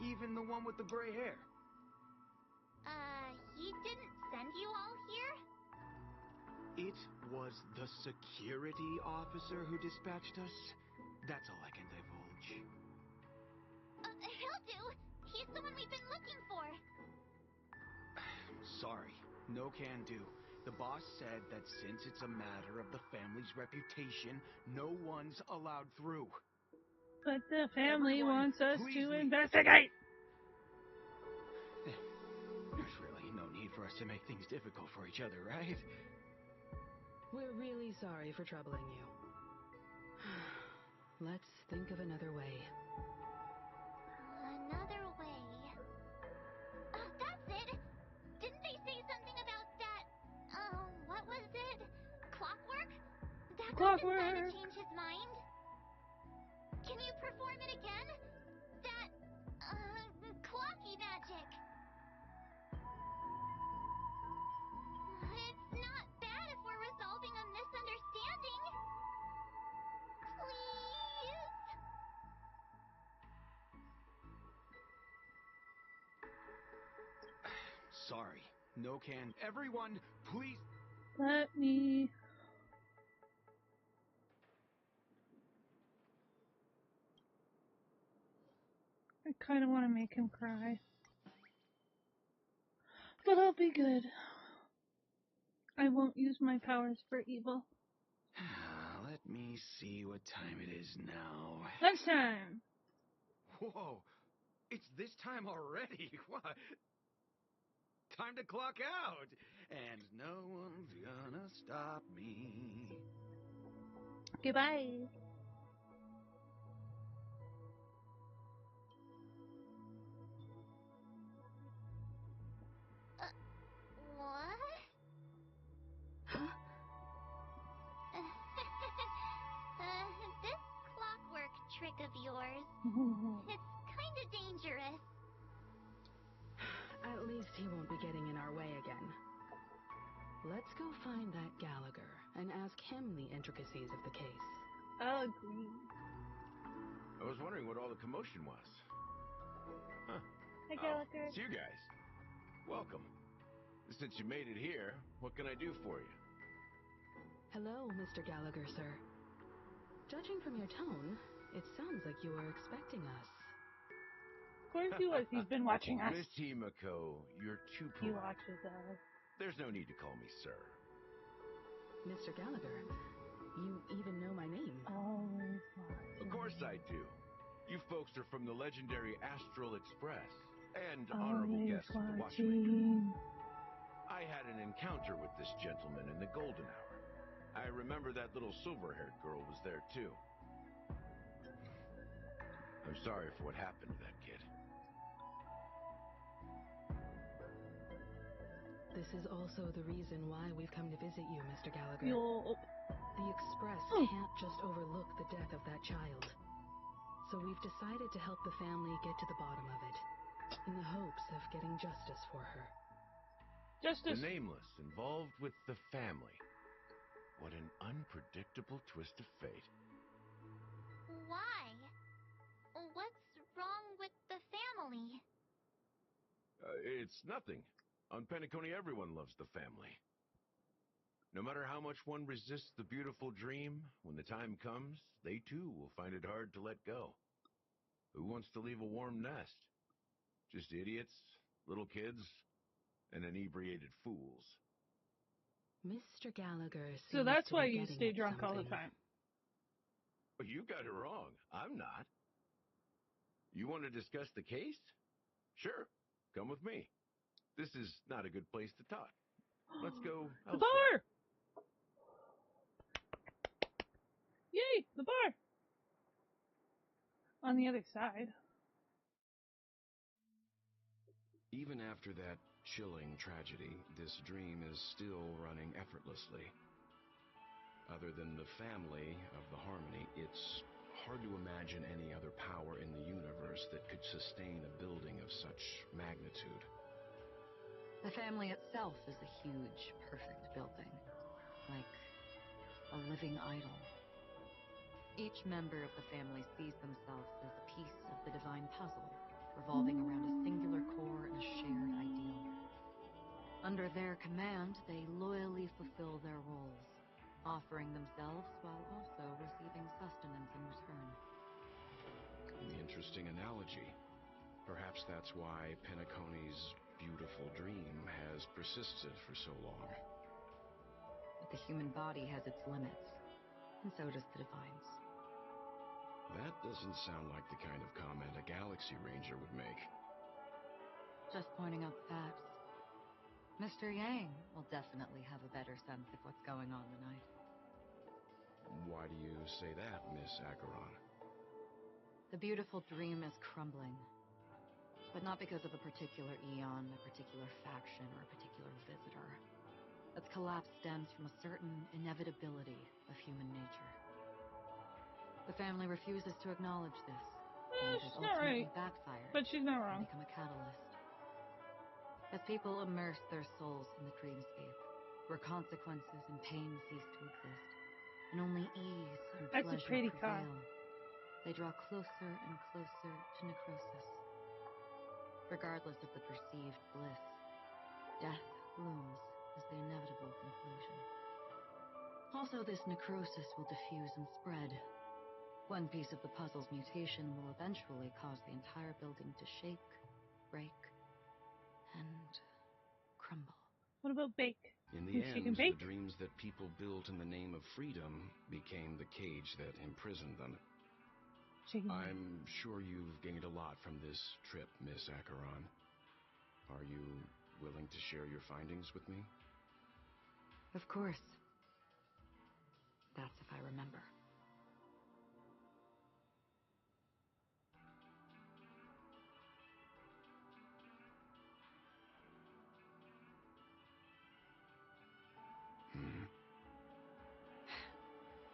Speaker 13: Even the one with the gray hair.
Speaker 7: He didn't send you all here?
Speaker 13: It was the security officer who dispatched us. That's all I can divulge.
Speaker 7: He'll do. He's the one we've been looking for.
Speaker 13: Sorry, no can do. The boss said that since it's a matter of the family's reputation, no one's allowed through.
Speaker 1: But the family
Speaker 13: Everyone,
Speaker 1: wants us
Speaker 13: please
Speaker 1: to
Speaker 13: leave.
Speaker 1: investigate.
Speaker 13: There's really no need for us to make things difficult for each other, right?
Speaker 9: We're really sorry for troubling you. Let's think of another way.
Speaker 7: Another way. That's it! Didn't they say something about that, what was it? Clockwork? That
Speaker 1: Clockwork!
Speaker 7: doesn't change his mind. Can you perform it again? That, clocky magic. It's not bad if we're resolving a misunderstanding. Please?
Speaker 13: Sorry, no can. Everyone, please.
Speaker 1: Let me... I kind of want to make him cry. But I'll be good. I won't use my powers for evil.
Speaker 13: Let me see what time it is now.
Speaker 1: Lunchtime!
Speaker 13: Whoa, it's this time already. What? Time to clock out. And no one's gonna stop me.
Speaker 1: Goodbye.
Speaker 7: What? This clockwork trick of yours, it's kinda dangerous.
Speaker 9: At least he won't be getting in our way again. Let's go find that Gallagher and ask him the intricacies of the case.
Speaker 1: I'll agree.
Speaker 14: I was wondering what all the commotion was. Huh.
Speaker 1: Hi, Gallagher.
Speaker 14: It's you guys. Welcome. Since you made it here, what can I do for you?
Speaker 9: Hello, Mr. Gallagher, sir. Judging from your tone, it sounds like you were expecting us.
Speaker 1: Of course he was. He's been watching us.
Speaker 14: Miss Himiko, you're too
Speaker 1: He
Speaker 14: polite.
Speaker 1: watches us.
Speaker 14: There's no need to call me sir.
Speaker 9: Mr. Gallagher, You even know my name.
Speaker 1: Always watching.
Speaker 14: Of course I do. You folks are from the legendary Astral Express and honorable
Speaker 1: Always
Speaker 14: guests of the Watchmaker.
Speaker 1: watching.
Speaker 14: I had an encounter with this gentleman in the golden hour. I remember that little silver-haired girl was there too. I'm sorry for what happened to that kid.
Speaker 9: This is also the reason why we've come to visit you, Mr. Gallagher.
Speaker 1: Yo.
Speaker 9: The Express can't just overlook the death of that child. So we've decided to help the family get to the bottom of it, in the hopes of getting justice for her.
Speaker 1: Justice.
Speaker 14: The Nameless involved with the family. What an unpredictable twist of fate.
Speaker 7: Why? What's wrong with the family?
Speaker 14: It's nothing. On Penacony, everyone loves the family. No matter how much one resists the beautiful dream, when the time comes, they too will find it hard to let go. Who wants to leave a warm nest? Just idiots, little kids, and inebriated fools.
Speaker 9: Mr. Gallagher seems
Speaker 1: So that's
Speaker 9: to
Speaker 1: why
Speaker 9: be
Speaker 1: you
Speaker 9: getting
Speaker 1: stay
Speaker 9: at
Speaker 1: drunk all the
Speaker 9: something.
Speaker 1: time.
Speaker 14: But you got it wrong. I'm not. You want to discuss the case? Sure. Come with me. This is not a good place to talk. Let's go
Speaker 1: The
Speaker 14: elsewhere.
Speaker 1: bar! Yay! The bar! On the other side.
Speaker 15: Even after that chilling tragedy, this dream is still running effortlessly. Other than the family of the Harmony, it's hard to imagine any other power in the universe that could sustain a building of such magnitude.
Speaker 16: The family itself is a huge, perfect building, like a living idol. Each member of the family sees themselves as a piece of the divine puzzle, revolving around a singular core and a shared ideal. Under their command, they loyally fulfill their roles, offering themselves while also receiving sustenance in return.
Speaker 15: An interesting analogy. Perhaps that's why Penacony's beautiful dream has persisted for so long.
Speaker 16: But the human body has its limits, and so does the divine's.
Speaker 15: That doesn't sound like the kind of comment a Galaxy Ranger would make.
Speaker 16: Just pointing out the facts. Mr. Yang will definitely have a better sense of what's going on tonight.
Speaker 15: Why do you say that, Miss Acheron?
Speaker 16: The beautiful dream is crumbling. But not because of a particular eon, a particular faction, or a particular visitor. Its collapse stems from a certain inevitability of human nature. The family refuses to acknowledge this, and it
Speaker 1: She's not
Speaker 16: ultimately
Speaker 1: right.
Speaker 16: backfires
Speaker 1: But she's not wrong.
Speaker 16: and become a catalyst. As people immerse their souls in the dreamscape, where consequences and pain cease to exist, and only ease and
Speaker 1: That's a
Speaker 16: pleasure
Speaker 1: pretty car.
Speaker 16: prevail, they draw closer and closer to necrosis. Regardless of the perceived bliss, death looms as the inevitable conclusion. Also, this necrosis will diffuse and spread. One piece of the puzzle's mutation will eventually cause the entire building to shake, break, and crumble.
Speaker 1: What about bake?
Speaker 15: In the
Speaker 1: Think she can
Speaker 15: end,
Speaker 1: bake?
Speaker 15: the dreams that people built in the name of freedom became the cage that imprisoned them. I'm sure you've gained a lot from this trip, Miss Acheron. Are you willing to share your findings with me?
Speaker 16: Of course. That's if I remember.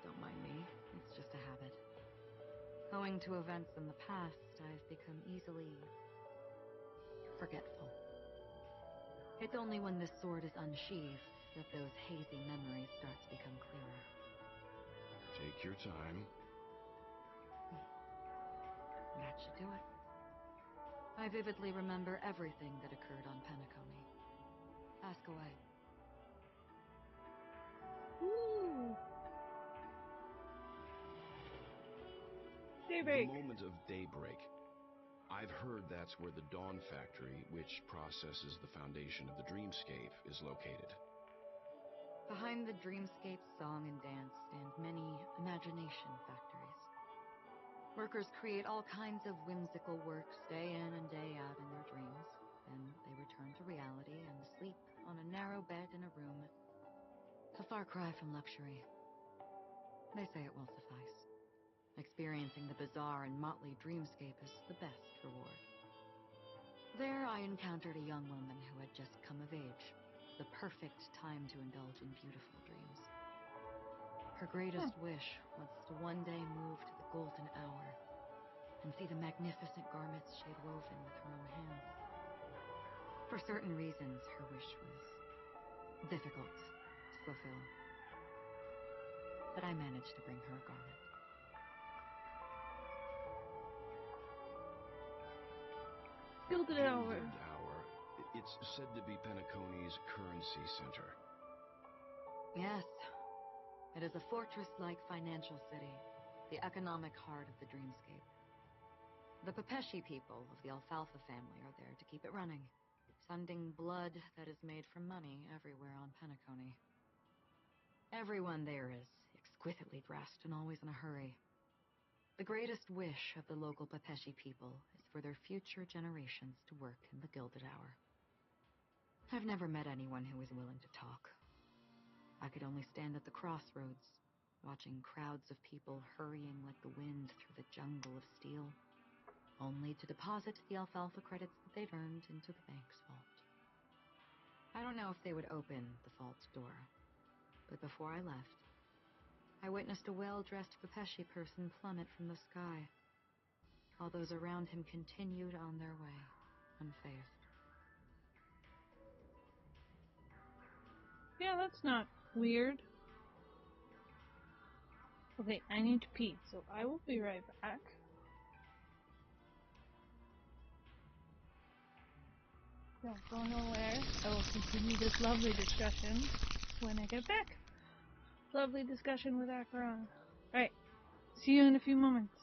Speaker 16: Don't mind me. It's just a habit. Owing to events in the past, I've become easily forgetful. It's only when this sword is unsheathed that those hazy memories start to become clearer.
Speaker 15: Take your time.
Speaker 16: That should do it. I vividly remember everything that occurred on Penacony. Ask away.
Speaker 1: Ooh.
Speaker 15: The
Speaker 1: Daybreak.
Speaker 15: moment of daybreak. I've heard that's where the Dawn Factory, which processes the foundation of the dreamscape, is located.
Speaker 16: Behind the dreamscape song and dance stand many imagination factories. Workers create all kinds of whimsical works day in and day out in their dreams. Then they return to reality and sleep on a narrow bed in a room. A far cry from luxury. They say it will suffice. Experiencing the bizarre and motley dreamscape is the best reward. There I encountered a young woman who had just come of age. The perfect time to indulge in beautiful dreams. Her greatest wish was to one day move to the golden hour and see the magnificent garments she had woven with her own hands. For certain reasons, her wish was difficult to fulfill. But I managed to bring her a garment.
Speaker 1: Gilded Hour.
Speaker 15: Gilded Hour. It's said to be Penacony's currency center.
Speaker 16: Yes. It is a fortress-like financial city, the economic heart of the dreamscape. The Pepeshi people of the Alfalfa family are there to keep it running, sending blood that is made from money everywhere on Penacony. Everyone there is exquisitely dressed and always in a hurry. The greatest wish of the local Pepeshi people is for their future generations to work in the Gilded Hour. I've never met anyone who was willing to talk. I could only stand at the crossroads, watching crowds of people hurrying like the wind through the jungle of steel, only to deposit the alfalfa credits that they'd earned into the bank's vault. I don't know if they would open the vault door, but before I left, I witnessed a well-dressed Pepeshi person plummet from the sky, while those around him continued on their way, unfazed.
Speaker 1: Yeah, that's not weird. Okay, I need to pee, so I will be right back. Don't go nowhere. I will continue this lovely discussion when I get back. Lovely discussion with Acheron. Alright, see you in a few moments.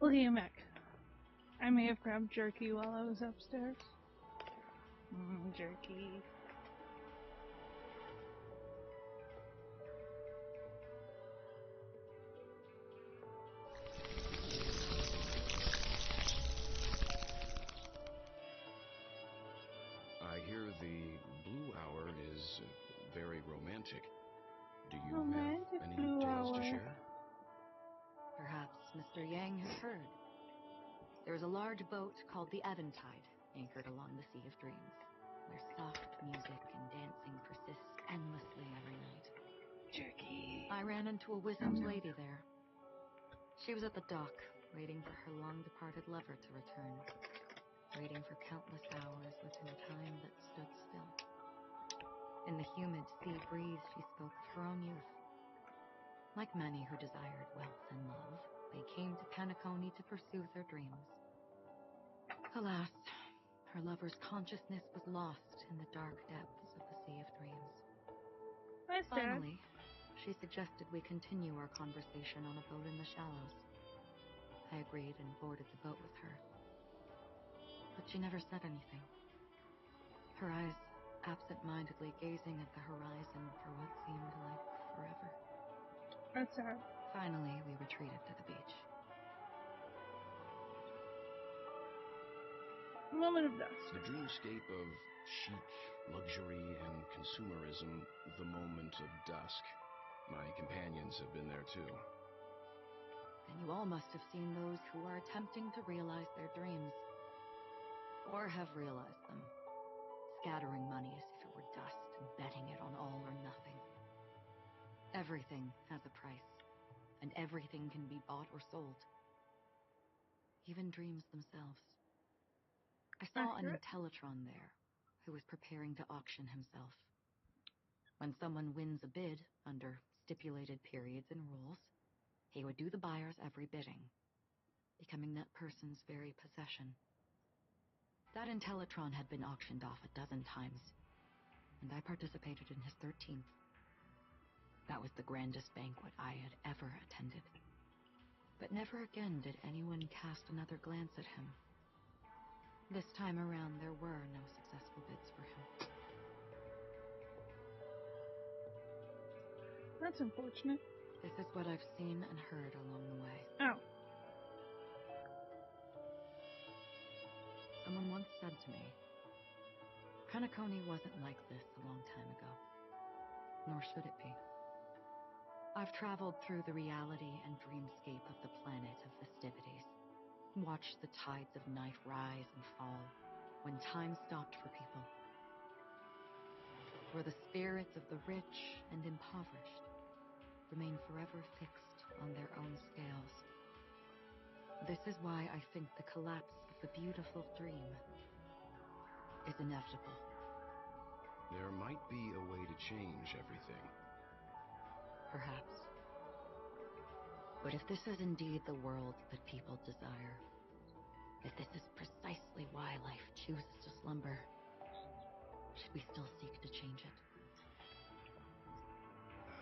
Speaker 1: Okay, I'm back. I may have grabbed jerky while I was upstairs. Jerky.
Speaker 15: I hear the blue hour is very romantic. Do you
Speaker 1: Romantic
Speaker 15: have any
Speaker 1: blue
Speaker 15: tales to
Speaker 1: hour.
Speaker 15: share?
Speaker 16: Perhaps Mr. Yang has heard. There is a large boat called the Eventide, anchored along the Sea of Dreams, where soft music and dancing persists endlessly every night.
Speaker 1: Jerky.
Speaker 16: I ran into a wizened lady there. She was at the dock, waiting for her long-departed lover to return, waiting for countless hours within time that stood still. In the humid sea breeze, she spoke of her own youth. Like many who desired wealth and love, they came to Penacony to pursue their dreams. Alas, her lover's consciousness was lost in the dark depths of the Sea of Dreams. Finally, she suggested we continue our conversation on a boat in the shallows. I agreed and boarded the boat with her. But she never said anything. Her eyes absent-mindedly gazing at the horizon for what seemed like forever.
Speaker 1: That's sad.
Speaker 16: Finally, we retreated to the beach.
Speaker 1: Moment of dust.
Speaker 15: The dreamscape of chic, luxury, and consumerism, the moment of dusk. My companions have been there too.
Speaker 16: And you all must have seen those who are attempting to realize their dreams. Or have realized them. Scattering money as if it were dust and betting it on all or nothing. Everything has a price, and everything can be bought or sold. Even dreams themselves. I saw an Intellitron there, who was preparing to auction himself. When someone wins a bid, under stipulated periods and rules, he would do the buyer's every bidding, becoming that person's very possession. That Intellitron had been auctioned off 12 times, and I participated in his 13th. That was the grandest banquet I had ever attended. But never again did anyone cast another glance at him. This time around, there were no successful bids for him.
Speaker 1: That's unfortunate.
Speaker 16: This is what I've seen and heard along the way.
Speaker 1: Oh.
Speaker 16: Someone once said to me, Penacony wasn't like this a long time ago. Nor should it be. I've traveled through the reality and dreamscape of the planet of festivities. Watched the tides of night rise and fall when time stopped for people. Where the spirits of the rich and impoverished remain forever fixed on their own scales. This is why I think the collapse of the beautiful dream is inevitable.
Speaker 15: There might be a way to change everything.
Speaker 16: Perhaps. But if this is indeed the world that people desire, if this is precisely why life chooses to slumber, should we still seek to change it?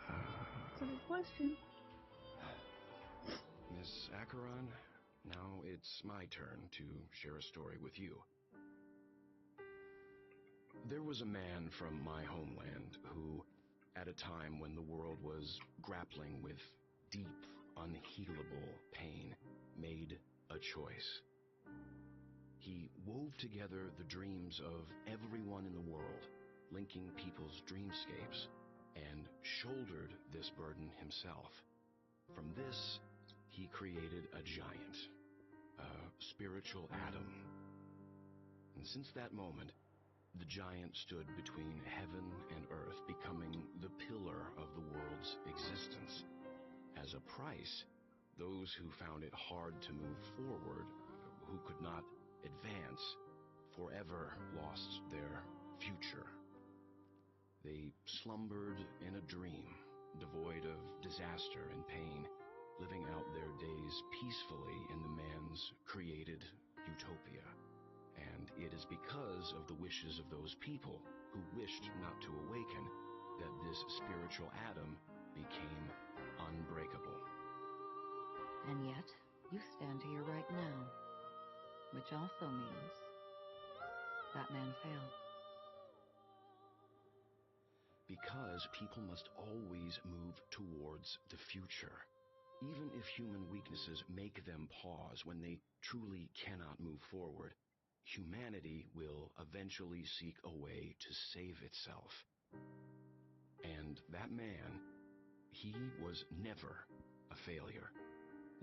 Speaker 1: That's a good question.
Speaker 15: Miss Acheron, now it's my turn to share a story with you. There was a man from my homeland who, at a time when the world was grappling with deep, unhealable pain, made a choice. He wove together the dreams of everyone in the world, linking people's dreamscapes, and shouldered this burden himself. From this, he created a giant, a spiritual atom. And since that moment, the giant stood between heaven and earth, becoming the pillar of the world's existence. As a price, those who found it hard to move forward, who could not advance, forever lost their future. They slumbered in a dream, devoid of disaster and pain, living out their days peacefully in the man's created utopia. And it is because of the wishes of those people who wished not to awaken that this spiritual atom became unbreakable.
Speaker 16: And yet, you stand here right now, which also means that man failed.
Speaker 15: Because people must always move towards the future. Even if human weaknesses make them pause when they truly cannot move forward, humanity will eventually seek a way to save itself. And that man, he was never a failure.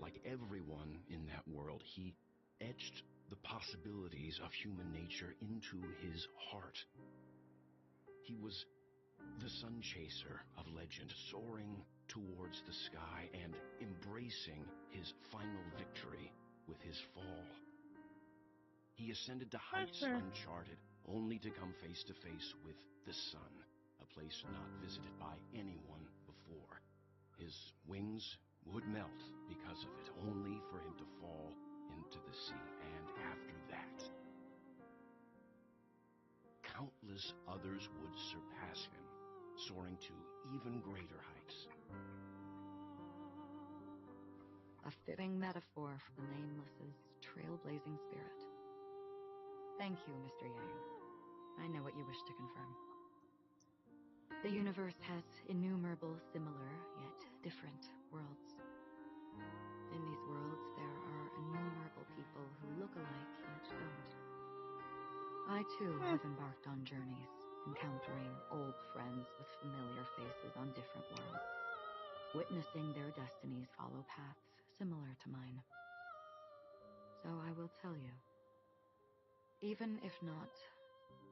Speaker 15: Like everyone in that world, he etched the possibilities of human nature into his heart. He was the sun chaser of legend, soaring towards the sky and embracing his final victory with his fall. He ascended to heights uncharted, only to come face to face with the sun, a place not visited by anyone before. His wings would melt because of it, only for him to fall into the sea. And after that, countless others would surpass him, soaring to even greater heights.
Speaker 16: A fitting metaphor for the Nameless's trailblazing spirit. Thank you, Mr. Yang. I know what you wish to confirm. The universe has innumerable similar, yet different worlds. In these worlds, there are innumerable people who look alike yet don't. I, too, have embarked on journeys, encountering old friends with familiar faces on different worlds, witnessing their destinies follow paths similar to mine. So I will tell you, even if not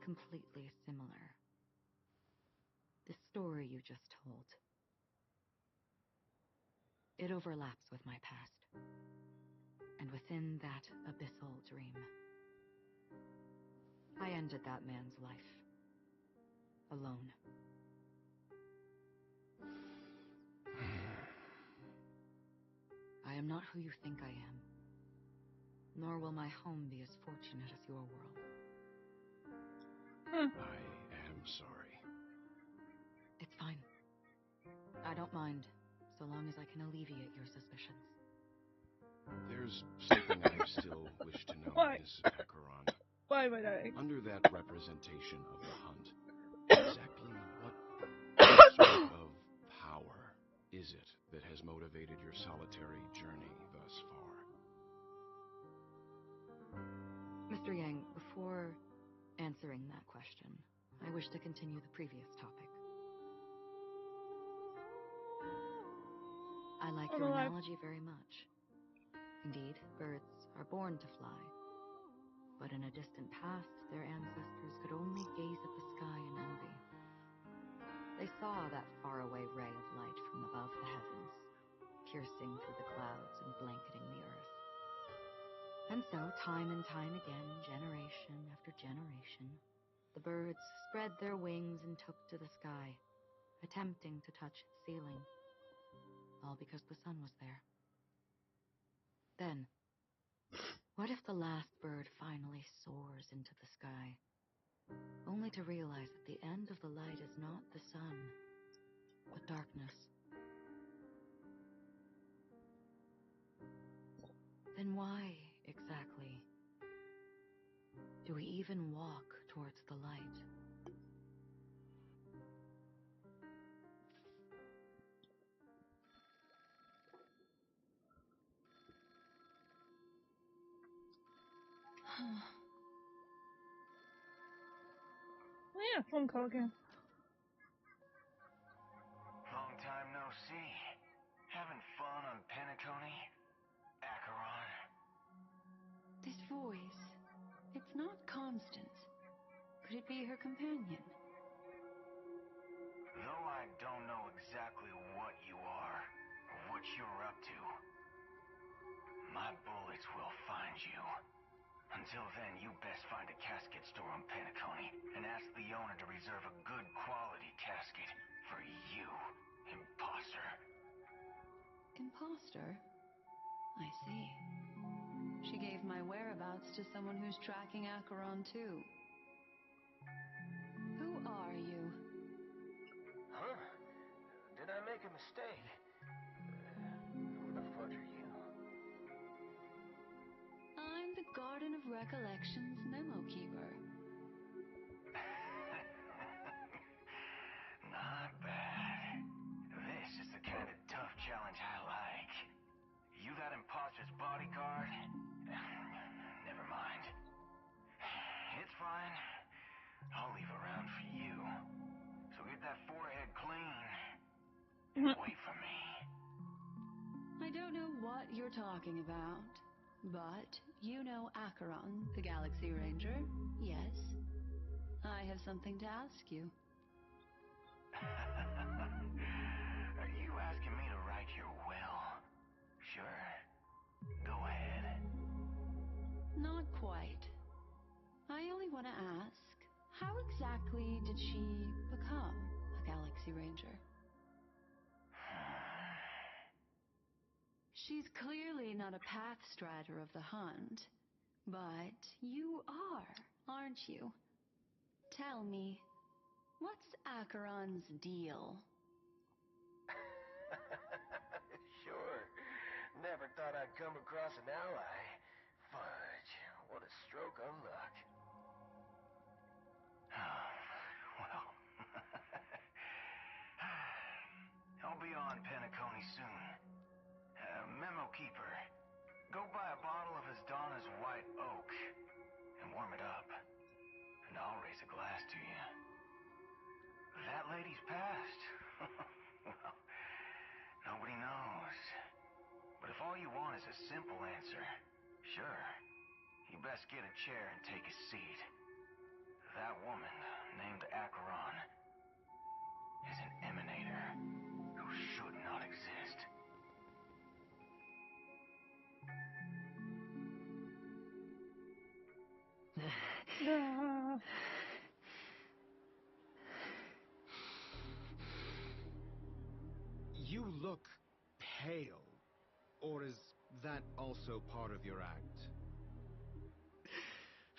Speaker 16: completely similar, the story you just told, it overlaps with my past. And within that abyssal dream, I ended that man's life. Alone. I am not who you think I am. Nor will my home be as fortunate as your world.
Speaker 15: I am sorry.
Speaker 16: It's fine. I don't mind, so long as I can alleviate your suspicions.
Speaker 15: There's something I still wish to know, Miss Acheron.
Speaker 1: Why am I dying?
Speaker 15: Under that representation of the hunt, exactly what sort of power is it that has motivated your solitary journey thus far?
Speaker 16: Mr. Yang, before answering that question, I wish to continue the previous topic. I like your analogy very much. Indeed, birds are born to fly. But in a distant past, their ancestors could only gaze at the sky in envy. They saw that faraway ray of light from above the heavens, piercing through the clouds and blanketing the earth. And so, time and time again, generation after generation, the birds spread their wings and took to the sky, attempting to touch its ceiling, all because the sun was there. Then, what if the last bird finally soars into the sky, only to realize that the end of the light is not the sun, but darkness? Then why, exactly, do we even walk towards the light?
Speaker 1: Yeah, phone call again.
Speaker 13: Long time no see. Having fun on Penacony? Acheron?
Speaker 17: This voice, it's not Constance. Could it be her companion?
Speaker 13: Though I don't know exactly what you are, or what you're up to, my bullets will find you. Until then, you best find a casket store on Penacony and ask the owner to reserve a good quality casket for you, imposter.
Speaker 17: Imposter? I see. She gave my whereabouts to someone who's tracking Acheron too. Who are you?
Speaker 13: Huh? Did I make a mistake? Who the fudge are you?
Speaker 17: I'm the Garden of Recollection's memo keeper.
Speaker 13: Not bad. This is the kind of tough challenge I like. You that imposter's bodyguard? Never mind. It's fine. I'll leave a round for you. So get that forehead clean and wait for me.
Speaker 17: I don't know what you're talking about, but you know Acheron, the Galaxy Ranger, yes? I have something to ask you.
Speaker 13: Are you asking me to write your will? Sure. Go ahead.
Speaker 17: Not quite. I only want to ask, how exactly did she become a Galaxy Ranger? She's clearly not a path strider of the hunt, but you are, aren't you? Tell me, what's Acheron's deal?
Speaker 13: Sure. Never thought I'd come across an ally. Fudge, what a stroke of luck. Well, I'll be on Penacony soon. Memo keeper, go buy a bottle of his Donna's White Oak and warm it up, and I'll raise a glass to you. That lady's passed. Well, nobody knows. But if all you want is a simple answer, sure, you best get a chair and take a seat. That woman, named Acheron, is an emanator who should not exist.
Speaker 5: You look pale. Or is that also part of your act?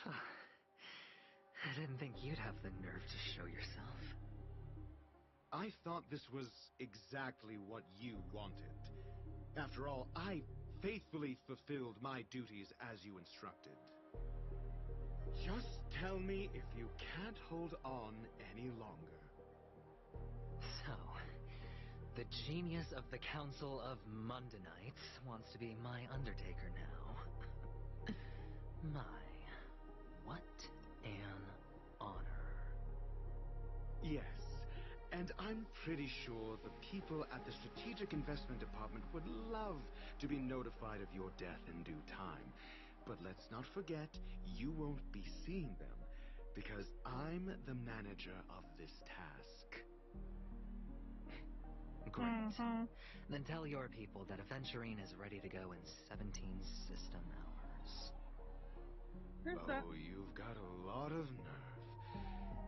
Speaker 3: I didn't think you'd have the nerve to show yourself.
Speaker 5: I thought this was exactly what you wanted. After all, I faithfully fulfilled my duties as you instructed. Just tell me if you can't hold on any longer.
Speaker 3: So, the genius of the Council of Mundanites wants to be my Undertaker now. My, what an honor.
Speaker 5: Yes, and I'm pretty sure the people at the Strategic Investment Department would love to be notified of your death in due time. But let's not forget, you won't be seeing them, because I'm the manager of this task.
Speaker 3: Great. Then tell your people that Aventurine is ready to go in 17 system hours.
Speaker 5: Oh, you've got a lot of nerve.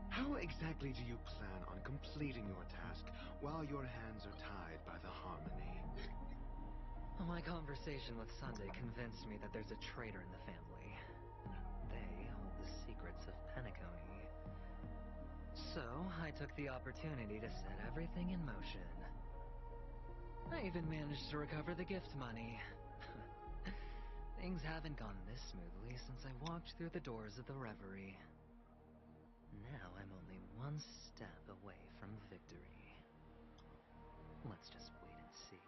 Speaker 5: How exactly do you plan on completing your task while your hands are tied by the Harmony?
Speaker 3: My conversation with Sunday convinced me that there's a traitor in the family. They hold the secrets of Penacony. So, I took the opportunity to set everything in motion. I even managed to recover the gift money. Things haven't gone this smoothly since I walked through the doors of the Reverie. Now I'm only one step away from victory. Let's just wait and see.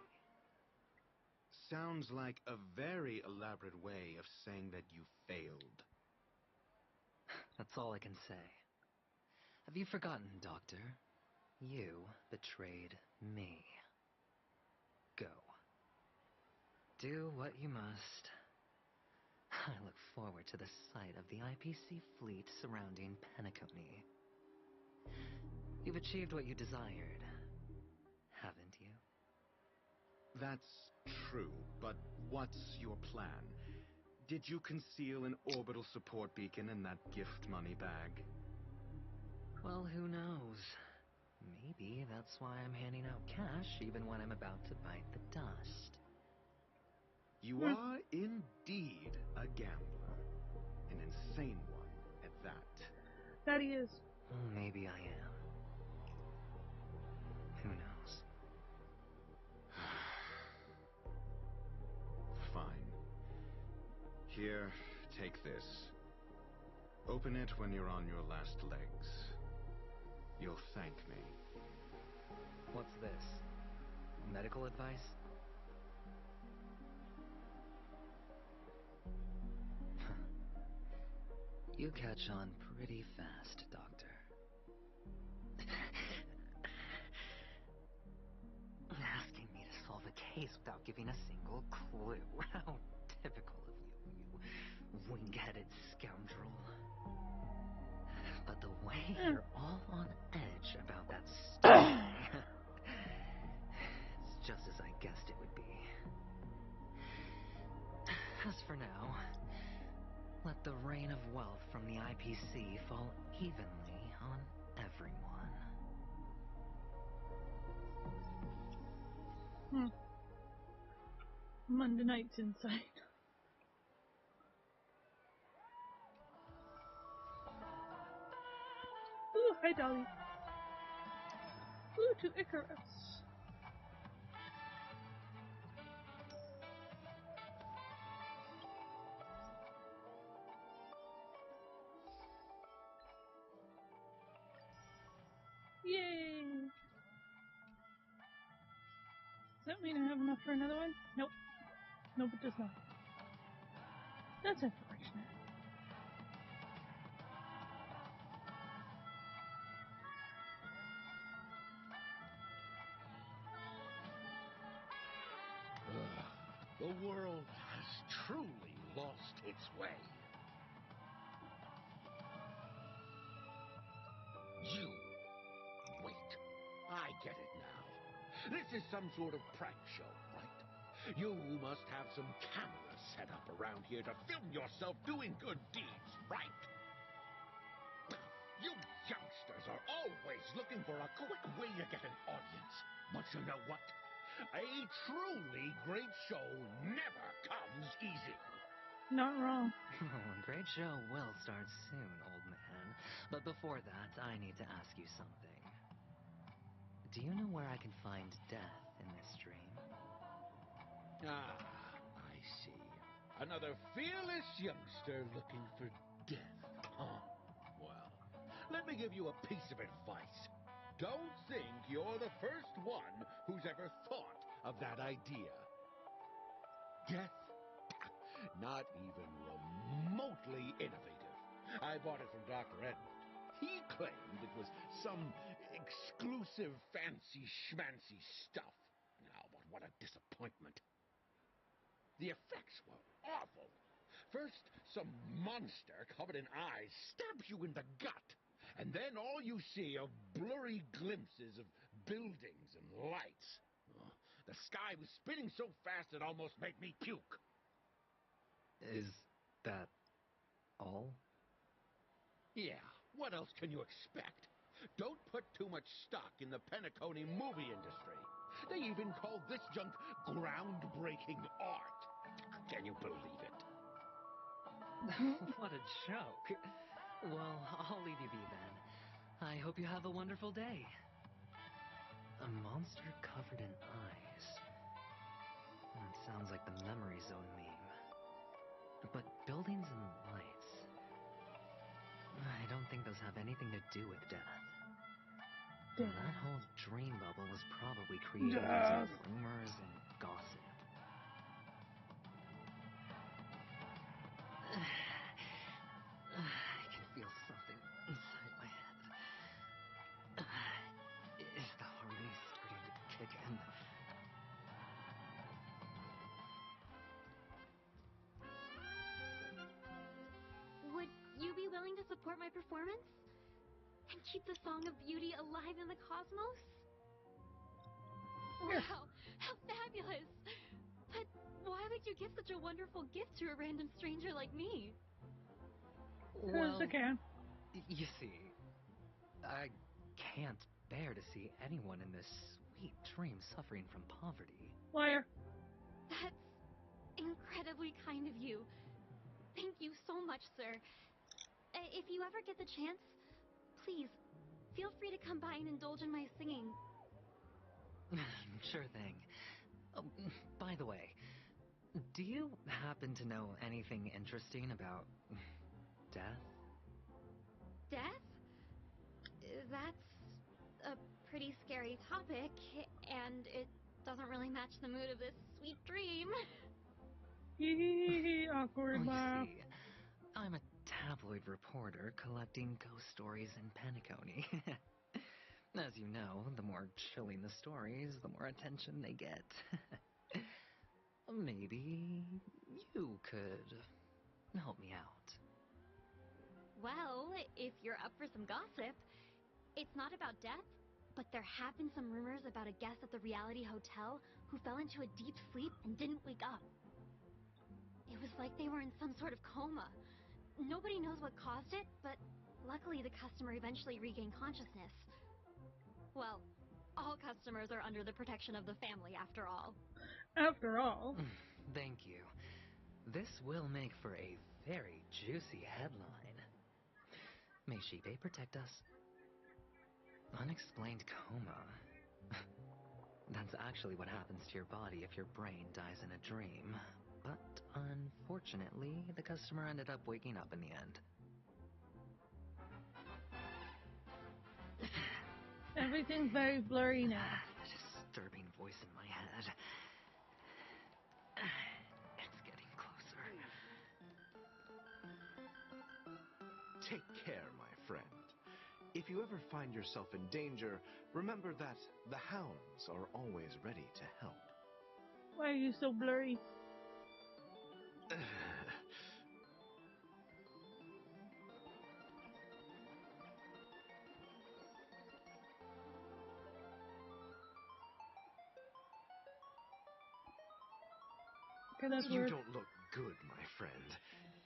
Speaker 5: Sounds like a very elaborate way of saying that you failed.
Speaker 3: That's all I can say. Have you forgotten, Doctor? You betrayed me. Go. Do what you must. I look forward to the sight of the IPC fleet surrounding Penacony. You've achieved what you desired, haven't you?
Speaker 5: That's true, but what's your plan? Did you conceal an orbital support beacon in that gift money bag?
Speaker 3: Well, who knows? Maybe that's why I'm handing out cash even when I'm about to bite the dust.
Speaker 5: You are indeed a gambler. An insane one at that.
Speaker 1: That he is.
Speaker 3: Maybe I am. Who knows?
Speaker 5: Fine. Here, this. Open it when you're on your last legs. You'll thank me.
Speaker 6: What's this? Medical advice? You catch on pretty fast, Doctor. Asking me to solve a case without giving a single clue. How typical of you, you wing-headed scoundrel. But the way you're all on edge about that story, it's just as I guessed it would be. As for now, let the rain of wealth from the IPC fall evenly on everyone.
Speaker 1: Monday night's inside. Ooh, hi Dolly. Ooh, to Icarus. Yay! Does that mean I have enough for another one? Nope. Nope, it does not. That's unfortunate.
Speaker 8: The world has truly lost its way. You. Wait. I get it now. This is some sort of prank show, right? You must have some cameras set up around here to film yourself doing good deeds, right? You youngsters are always looking for a quick way to get an audience. But you know what? A truly great show never comes easy.
Speaker 1: Not wrong.
Speaker 6: A great show will start soon, old man. But before that, I need to ask you something. Do you know where I can find death in this dream?
Speaker 8: Ah, I see. Another fearless youngster looking for death, huh? Well, let me give you a piece of advice. Don't think you're the first one who's ever thought of that idea. Death? Not even remotely innovative. I bought it from Dr. Edmund. He claimed it was some exclusive fancy schmancy stuff. Now, but what a disappointment. The effects were awful. First, some monster covered in eyes stabs you in the gut. And then all you see are blurry glimpses of buildings and lights. Oh, the sky was spinning so fast it almost made me puke.
Speaker 6: Is that all?
Speaker 8: Yeah, what else can you expect? Don't put too much stock in the Penacony movie industry. They even call this junk groundbreaking art. Can you believe it?
Speaker 6: What a joke. Well, I'll leave you be then. I hope you have a wonderful day. A monster covered in eyes. Sounds like the Memory Zone meme. But buildings and lights... I don't think those have anything to do with death. That whole dream bubble was probably created using rumors and gossip. I can feel something inside my head. Is the harmony starting to kick in?
Speaker 7: Would you be willing to support my performance? And keep the Song of Beauty alive in the cosmos? Wow, how fabulous! But why would you give such a wonderful gift to a random stranger like me?
Speaker 6: Well, you see, I can't bear to see anyone in this sweet dream suffering from poverty.
Speaker 1: Liar.
Speaker 7: That's incredibly kind of you. Thank you so much, sir. If you ever get the chance, please, feel free to come by and indulge in my singing.
Speaker 6: Sure thing. Oh, by the way,
Speaker 3: Do you happen to know anything interesting about death?
Speaker 7: Death? That's a pretty scary topic, and it doesn't really match the mood of this sweet dream.
Speaker 1: Awkward
Speaker 3: Well,
Speaker 1: laugh.
Speaker 3: you see, I'm a tabloid reporter collecting ghost stories in Penacony. As you know, the more chilling the stories, the more attention they get. Maybe you could help me out.
Speaker 7: Well, if you're up for some gossip, it's not about death, but there have been some rumors about a guest at the reality hotel who fell into a deep sleep and didn't wake up. It was like they were in some sort of coma. Nobody knows what caused it, but luckily the customer eventually regained consciousness. Well, all customers are under the protection of the family after all.
Speaker 1: After all.
Speaker 3: Thank you. This will make for a very juicy headline. May Shibe protect us. Unexplained coma. That's actually what happens to your body if your brain dies in a dream. But unfortunately, the customer ended up waking up in the end.
Speaker 1: Everything's very blurry now.
Speaker 3: A disturbing voice in my head. It's getting closer.
Speaker 6: Take care, my friend. If you ever find yourself in danger, remember that the hounds are always ready to help.
Speaker 1: Why are you so blurry? Okay, that's
Speaker 6: You
Speaker 1: weird.
Speaker 6: don't look good, my friend.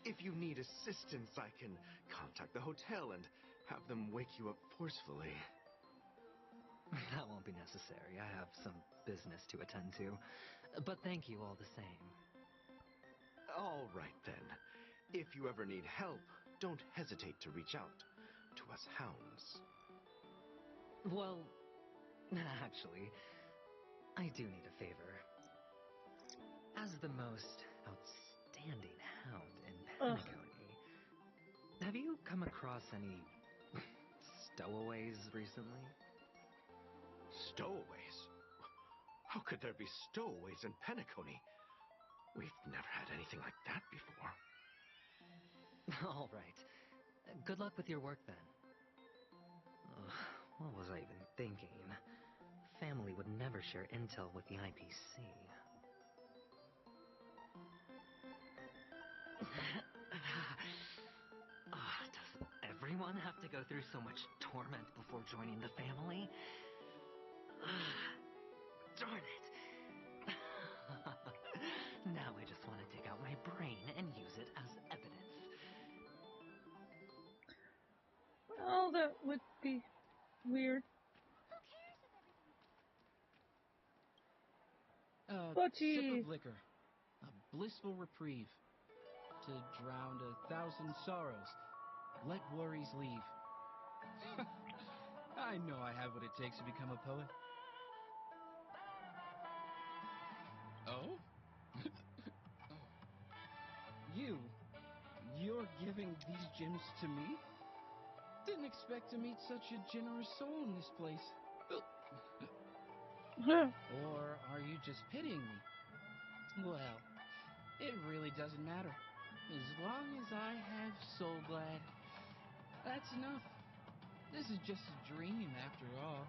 Speaker 6: If you need assistance, I can contact the hotel and have them wake you up forcefully.
Speaker 3: That won't be necessary. I have some business to attend to. But thank you all the same.
Speaker 6: All right, then. If you ever need help, don't hesitate to reach out to us hounds.
Speaker 3: Well, actually, I do need a favor. As the most outstanding hound in Penacony, have you come across any stowaways recently?
Speaker 6: Stowaways? How could there be stowaways in Penacony? We've never had anything like that before.
Speaker 3: All right. Good luck with your work, then. What was I even thinking? Family would never share intel with the IPC. Does everyone have to go through so much torment before joining the family? Darn it. Now I just want to take out my brain and use it as evidence.
Speaker 1: Well, that would be weird.
Speaker 18: Sip of liquor. A blissful reprieve. To drown 1,000 sorrows. Let worries leave. I know I have what it takes to become a poet. Oh? You're giving these gems to me? Didn't expect to meet such a generous soul in this place. Or are you just pitying me? Well, it really doesn't matter. As long as I have Soul Glad, that's enough. This is just a dream after all.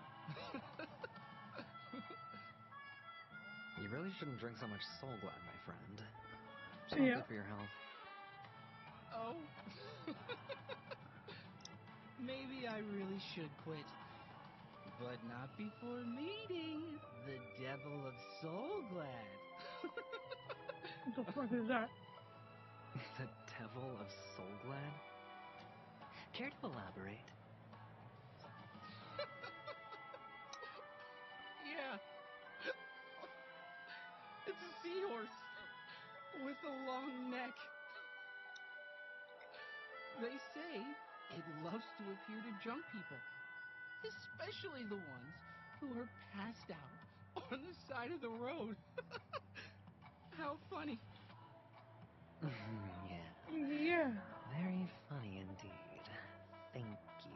Speaker 3: You really shouldn't drink so much Soul Glad, my friend. It's not good for your health.
Speaker 18: Oh. Maybe I really should quit. But not before meeting the Devil of Soul Glad.
Speaker 1: What the fuck is that?
Speaker 3: The Devil of Soul Glad? Care to elaborate?
Speaker 18: Yeah. It's a seahorse with a long neck. They say it loves to appear to drunk people, especially the ones who are passed out on the side of the road. How funny.
Speaker 3: Yeah.
Speaker 1: Yeah.
Speaker 3: Very funny indeed. Thank you.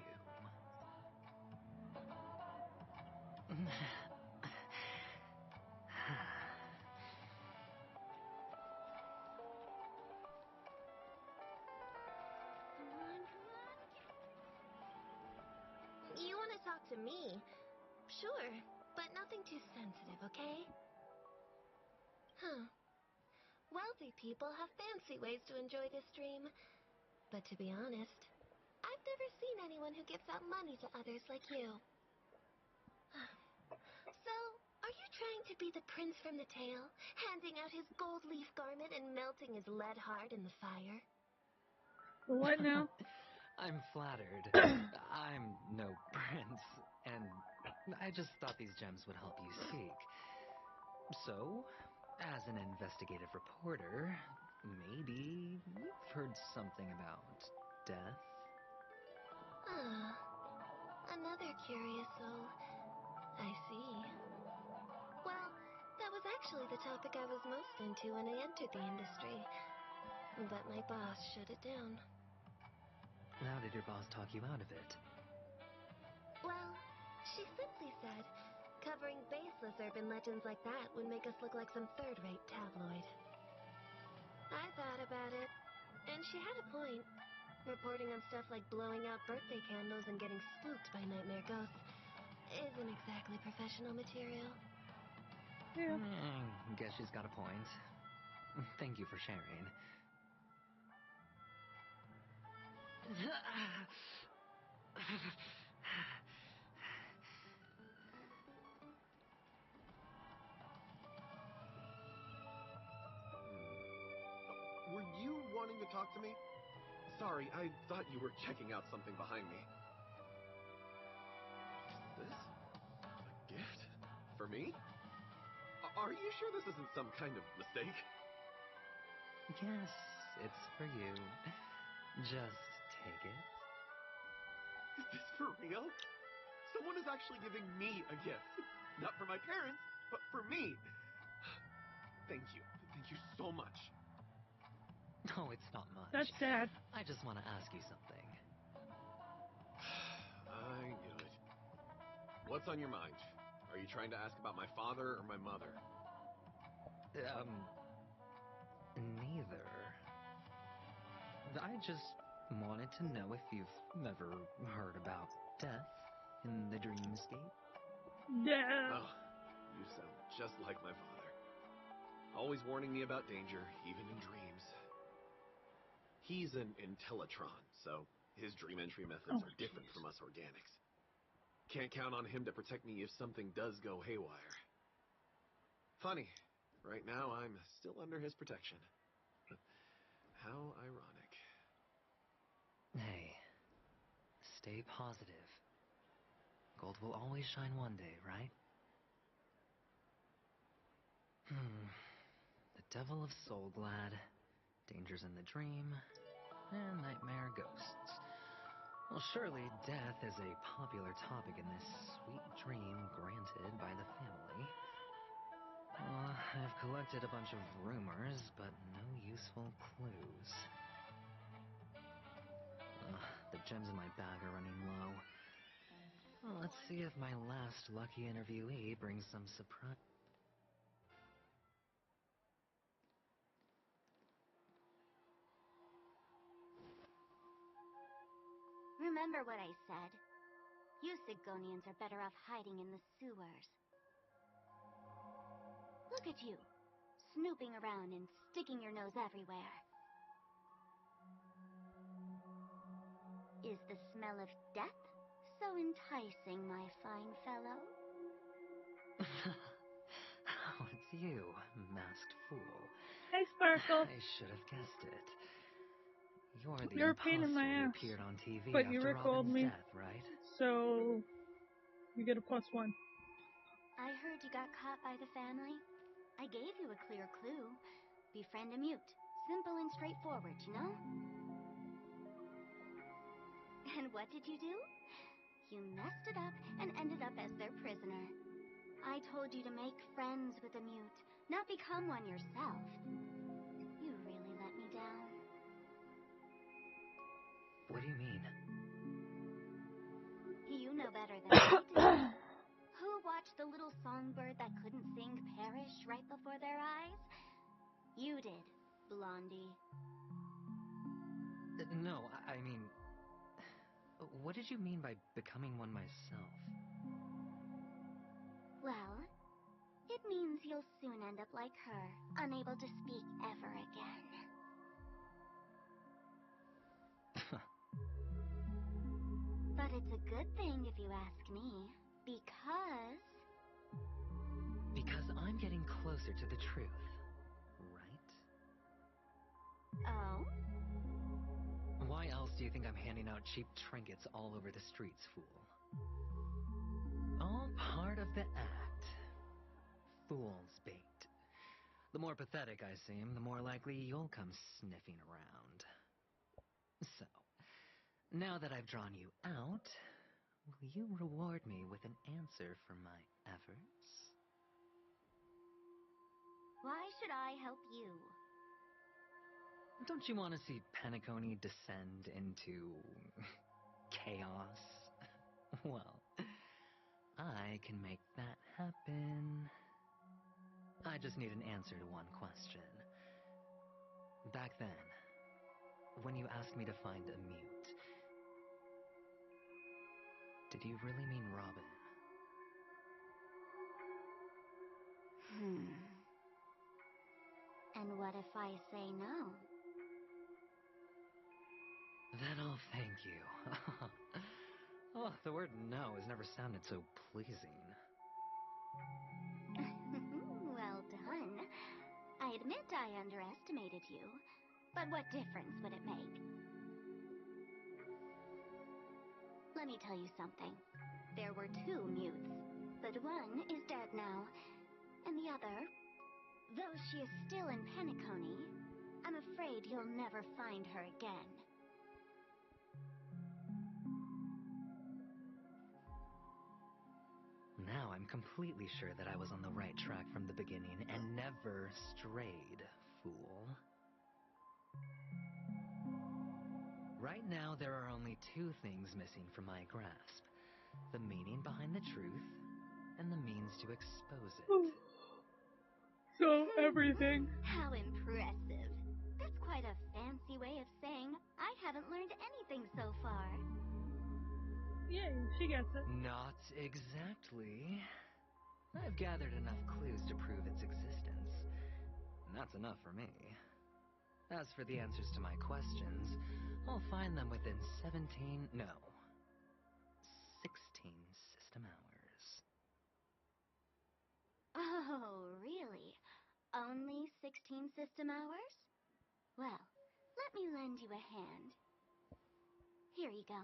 Speaker 19: You want to talk to me? Sure, but nothing too sensitive, okay? Huh. Wealthy people have fancy ways to enjoy this dream. But to be honest, I've never seen anyone who gives out money to others like you. So, are you trying to be the prince from the tale, handing out his gold leaf garment and melting his lead heart in the fire?
Speaker 1: What now?
Speaker 3: I'm flattered. I'm no prince, and I just thought these gems would help you speak. So, as an investigative reporter, maybe you've heard something about death?
Speaker 19: Ah, another curious soul. I see. Well, that was actually the topic I was most into when I entered the industry. But my boss shut it down.
Speaker 3: How did your boss talk you out of it?
Speaker 19: Well, she simply said, covering baseless urban legends like that would make us look like some third-rate tabloid. I thought about it, and she had a point. Reporting on stuff like blowing out birthday candles and getting spooked by nightmare ghosts isn't exactly professional material.
Speaker 1: Yeah.
Speaker 3: Guess she's got a point. Thank you for sharing.
Speaker 20: Were you wanting to talk to me? Sorry, I thought you were checking out something behind me. This? A gift? For me? Are you sure this isn't some kind of mistake?
Speaker 3: Yes, it's for you. Just take it.
Speaker 20: Is this for real? Someone is actually giving me a gift. Not for my parents, but for me. Thank you. Thank you so much.
Speaker 3: Oh, it's not much.
Speaker 1: That's sad.
Speaker 3: I just want to ask you something.
Speaker 20: I knew it. What's on your mind? Are you trying to ask about my father or my mother?
Speaker 3: Neither. I just wanted to know if you've ever heard about death in the dreamscape.
Speaker 1: Yeah.
Speaker 20: Oh, you sound just like my father. Always warning me about danger, even in dreams. He's an Intellitron, so his dream entry methods are different from us organics. Can't count on him to protect me if something does go haywire. Funny, right now I'm still under his protection. How ironic.
Speaker 3: Hey, stay positive. Gold will always shine one day, right? The devil of Soulglad, dangers in the dream, and nightmare ghosts. Well, surely death is a popular topic in this sweet dream granted by the family. Well, I've collected a bunch of rumors, but no useful clues. The gems in my bag are running low. Well, let's see if my last lucky interviewee brings some surprise.
Speaker 7: Remember what I said. You Sigonians are better off hiding in the sewers. Look at you, snooping around and sticking your nose everywhere. Is the smell of death so enticing, my fine fellow?
Speaker 3: Oh, it's you, masked fool.
Speaker 1: Hey, Sparkle.
Speaker 3: I should have guessed it. You're the
Speaker 1: You're a pain in my
Speaker 3: imposter who
Speaker 1: ass.
Speaker 3: appeared on TV
Speaker 1: But you
Speaker 3: after
Speaker 1: recalled
Speaker 3: Robin's
Speaker 1: me,
Speaker 3: death, right?
Speaker 1: so you get a +1.
Speaker 7: I heard you got caught by the family. I gave you a clear clue. Befriend a mute. Simple and straightforward, you know? And what did you do? You messed it up and ended up as their prisoner. I told you to make friends with a mute, not become one yourself. You really let me down.
Speaker 3: What do you mean?
Speaker 7: You know better than I do. Who watched the little songbird that couldn't sing perish right before their eyes? You did, Blondie.
Speaker 3: No, I mean... What did you mean by becoming one myself?
Speaker 7: Well, it means you'll soon end up like her, unable to speak ever again. But it's a good thing if you ask me, because...
Speaker 3: Because I'm getting closer to the truth, right?
Speaker 7: Oh?
Speaker 3: Why else do you think I'm handing out cheap trinkets all over the streets, fool? All part of the act. Fool's bait. The more pathetic I seem, the more likely you'll come sniffing around. So, now that I've drawn you out, will you reward me with an answer for my efforts?
Speaker 7: Why should I help you?
Speaker 3: Don't you want to see Penacony descend into... chaos? Well, I can make that happen. I just need an answer to one question. Back then, when you asked me to find a mute, did you really mean Robin?
Speaker 7: And what if I say no?
Speaker 3: Then I'll thank you. Oh, the word no has never sounded so pleasing.
Speaker 7: Well done. I admit I underestimated you, but what difference would it make? Let me tell you something. There were 2 mutes, but one is dead now, and the other, though she is still in Penacony, I'm afraid you'll never find her again.
Speaker 3: Now I'm completely sure that I was on the right track from the beginning and never strayed, fool. Right now, there are only 2 things missing from my grasp. The meaning behind the truth, and the means to expose it.
Speaker 1: So, everything.
Speaker 7: How impressive. That's quite a fancy way of saying I haven't learned anything so far.
Speaker 1: Yay, she gets it.
Speaker 3: Not exactly. I've gathered enough clues to prove its existence. And that's enough for me. As for the answers to my questions, I'll find them within 16 system hours.
Speaker 7: Oh, really? Only 16 system hours? Well, let me lend you a hand. Here you go.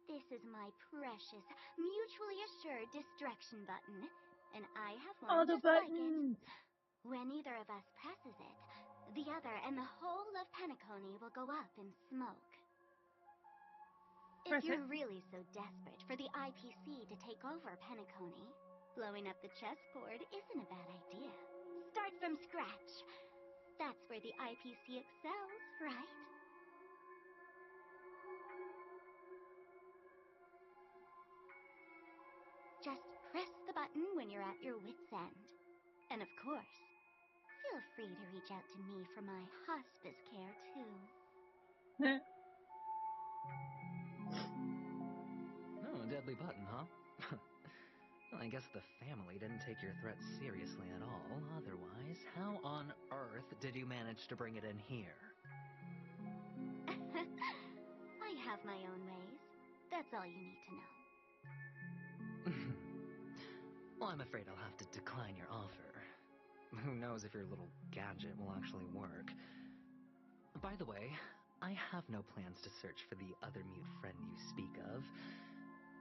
Speaker 7: This is my precious, mutually assured destruction button, and I have one
Speaker 1: All the
Speaker 7: just like
Speaker 1: buttons.
Speaker 7: it. When either of us presses it, the other and the whole of Penacony will go up in smoke. If you're really so desperate for the IPC to take over Penacony, blowing up the chessboard isn't a bad idea. Start from scratch. That's where the IPC excels, right? Just press the button when you're at your wit's end. And of course, feel free to reach out to me for my hospice care, too.
Speaker 3: Oh, a deadly button, huh? Well, I guess the family didn't take your threat seriously at all. Otherwise, how on earth did you manage to bring it in here?
Speaker 7: I have my own ways. That's all you need to know.
Speaker 3: Well, I'm afraid I'll have to decline your offer. Who knows if your little gadget will actually work. By the way, I have no plans to search for the other mute friend you speak of,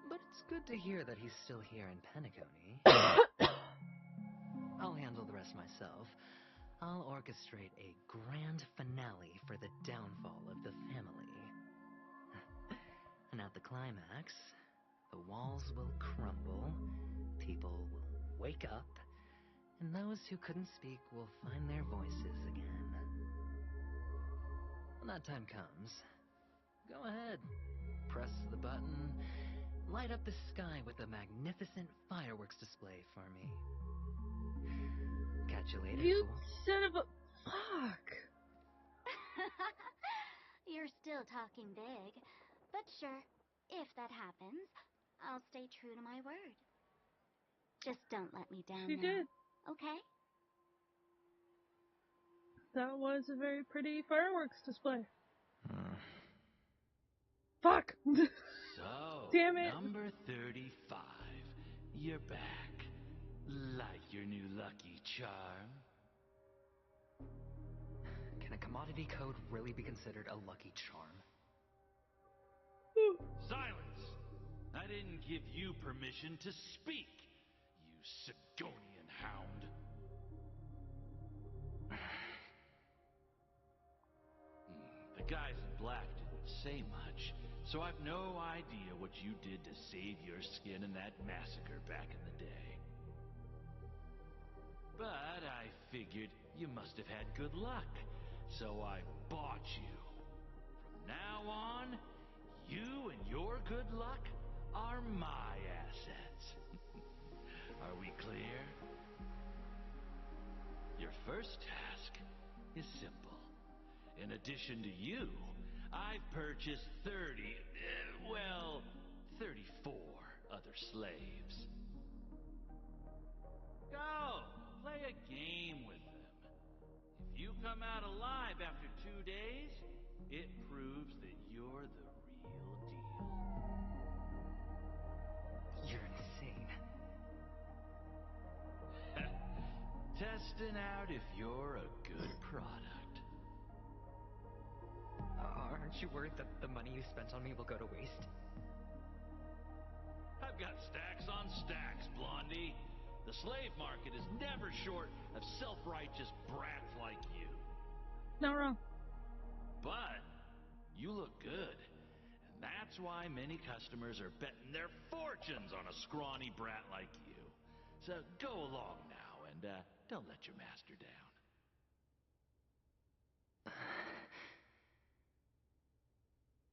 Speaker 3: but it's good to hear that he's still here in Penacony. I'll handle the rest myself. I'll orchestrate a grand finale for the downfall of the family. And at the climax, the walls will crumble, people will wake up, and those who couldn't speak will find their voices again. When that time comes, go ahead, light up the sky with a magnificent fireworks display for me. Catch you later,
Speaker 1: You
Speaker 3: fool.
Speaker 1: son of a... Fuck.
Speaker 7: You're still talking big. But sure, if that happens, I'll stay true to my word. Just don't let me down
Speaker 1: She
Speaker 7: now.
Speaker 1: did.
Speaker 7: Okay?
Speaker 1: That was a very pretty fireworks display. Fuck!
Speaker 8: So,
Speaker 1: Damn it!
Speaker 8: number 35. You're back. Like your new lucky charm.
Speaker 3: Can a commodity code really be considered a lucky charm?
Speaker 8: Silence! I didn't give you permission to speak, you Sidonian hound. The guys in black didn't say much, so I've no idea what you did to save your skin in that massacre back in the day. But I figured you must have had good luck, so I bought you. From now on, you and your good luck are my assets. Are we clear? Your first task is simple. In addition to you, I've purchased 34 other slaves. Go, play a game with them. If you come out alive after 2 days, it proves that you're the real deal.
Speaker 3: You're insane.
Speaker 8: Testing out if you're a good product.
Speaker 3: Aren't you worried that the money you spent on me will go to waste?
Speaker 8: I've got stacks on stacks, Blondie. The slave market is never short of self-righteous brats like you.
Speaker 1: Not wrong.
Speaker 8: But you look good, and that's why many customers are betting their fortunes on a scrawny brat like you. So go along now and don't let your master down.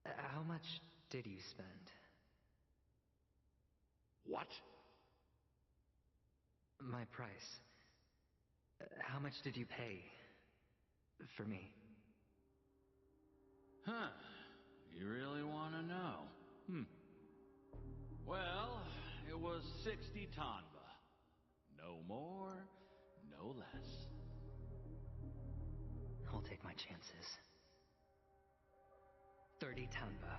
Speaker 3: How much did you spend?
Speaker 8: What?
Speaker 3: My price. How much did you pay for me?
Speaker 8: Huh. You really want to know? Well, it was 60 tanva. No more, no less.
Speaker 3: I'll take my chances. 30 tanva.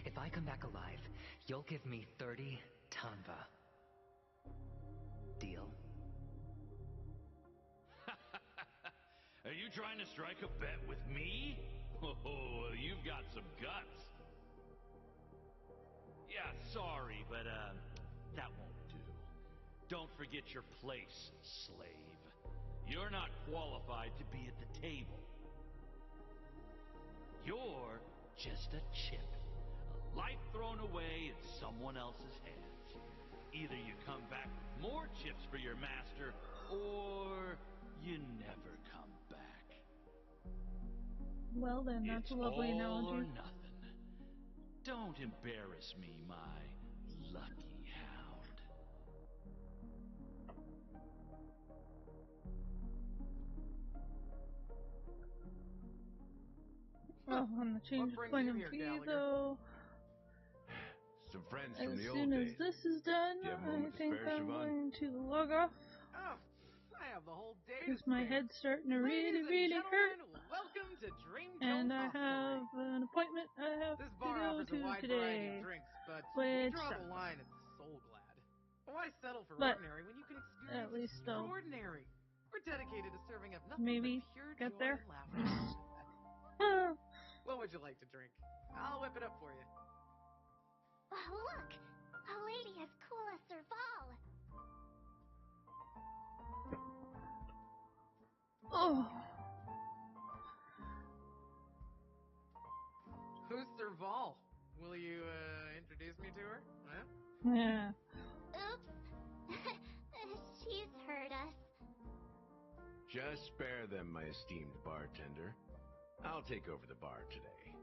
Speaker 3: If I come back alive, you'll give me 30 tanva. Deal?
Speaker 8: Are you trying to strike a bet with me? Oh, you've got some guts. Yeah, sorry, but that won't do. Don't forget your place, slave. You're not qualified to be at the table. You're just a chip. A life thrown away in someone else's hands. Either you come back with more chips for your master, or you never come back.
Speaker 1: Well then, that's a lovely
Speaker 8: all
Speaker 1: analogy.
Speaker 8: or nothing. Don't embarrass me, my lucky hound.
Speaker 1: Oh, on the change of point of view, though.
Speaker 14: Some friends
Speaker 1: As
Speaker 14: from the
Speaker 1: soon
Speaker 14: old
Speaker 1: as
Speaker 14: days.
Speaker 1: this is done,
Speaker 14: Do you have a
Speaker 1: I
Speaker 14: moment to
Speaker 1: think
Speaker 14: spare,
Speaker 1: I'm
Speaker 14: Siobhan?
Speaker 1: going to log off.
Speaker 12: Oh, I have the whole day to
Speaker 1: Because my
Speaker 12: spare.
Speaker 1: head's starting to
Speaker 12: Ladies
Speaker 1: really,
Speaker 12: and
Speaker 1: really hurt.
Speaker 12: gentlemen, welcome to Dreamtone
Speaker 1: And I
Speaker 12: Hostelry.
Speaker 1: have an appointment I have
Speaker 12: This
Speaker 1: to
Speaker 12: bar
Speaker 1: go
Speaker 12: offers a
Speaker 1: to
Speaker 12: wide variety
Speaker 1: today.
Speaker 12: of drinks, but we
Speaker 1: Which
Speaker 12: draw the
Speaker 1: sucks.
Speaker 12: line at Soul Glad. Why settle for
Speaker 1: But
Speaker 12: ordinary when you can
Speaker 1: at
Speaker 12: experience
Speaker 1: least I'll
Speaker 12: extraordinary? We're dedicated to serving up nothing
Speaker 1: maybe
Speaker 12: but pure
Speaker 1: get
Speaker 12: joy
Speaker 1: there.
Speaker 12: and laughter. What would you like to drink? I'll whip it up for you.
Speaker 7: Oh, look! A lady as cool as Serval!
Speaker 1: Oh.
Speaker 12: Who's Serval? Will you introduce me to her? Huh?
Speaker 1: Yeah.
Speaker 7: Oops. She's heard us.
Speaker 14: Just spare them, my esteemed bartender. I'll take over the bar today.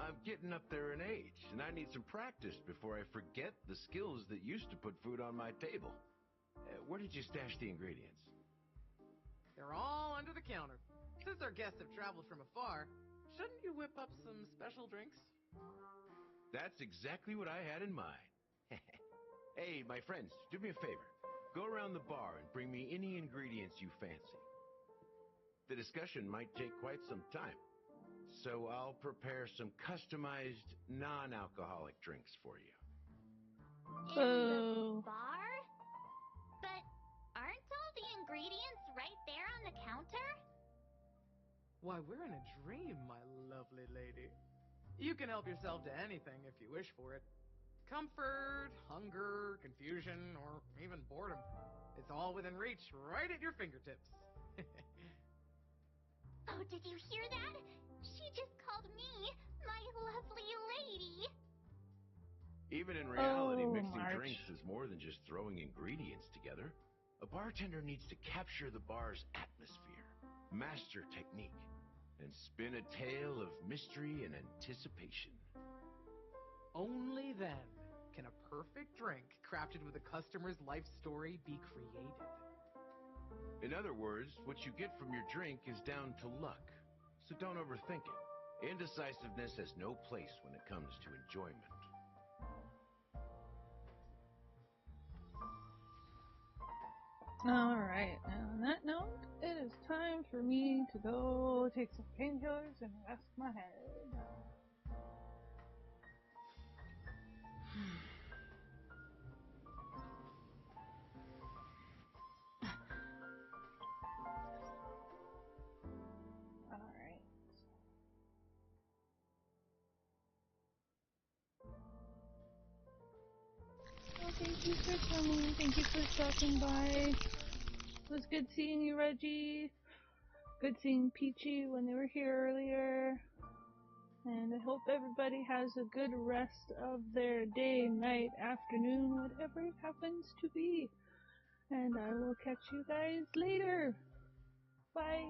Speaker 14: I'm getting up there in age, and I need some practice before I forget the skills that used to put food on my table. Where did you stash the ingredients?
Speaker 3: They're all under the counter. Since our guests have traveled from afar, shouldn't you whip up some special drinks?
Speaker 14: That's exactly what I had in mind. Hey, my friends, do me a favor. Go around the bar and bring me any ingredients you fancy. The discussion might take quite some time, so I'll prepare some customized, non-alcoholic drinks for you.
Speaker 7: In the bar? But aren't all the ingredients right there on the counter?
Speaker 3: Why, we're in a dream, my lovely lady. You can help yourself to anything if you wish for it. Comfort, hunger, confusion, or even boredom. It's all within reach, right at your fingertips.
Speaker 7: Oh, did you hear that? She just called me my lovely lady.
Speaker 14: Even in reality, mixing drinks is more than just throwing ingredients together. A bartender needs to capture the bar's atmosphere, master technique, and spin a tale of mystery and anticipation.
Speaker 3: Only then can a perfect drink crafted with a customer's life story be created.
Speaker 14: In other words, what you get from your drink is down to luck, so don't overthink it. Indecisiveness has no place when it comes to enjoyment.
Speaker 1: Alright, on that note, it is time for me to go take some painkillers and rest my head. Alright. Well, thank you for coming. Thank you for stopping by. It was good seeing you, Reggie. Good seeing Peachy when they were here earlier. And I hope everybody has a good rest of their day, night, afternoon, whatever it happens to be. And I will catch you guys later. Bye.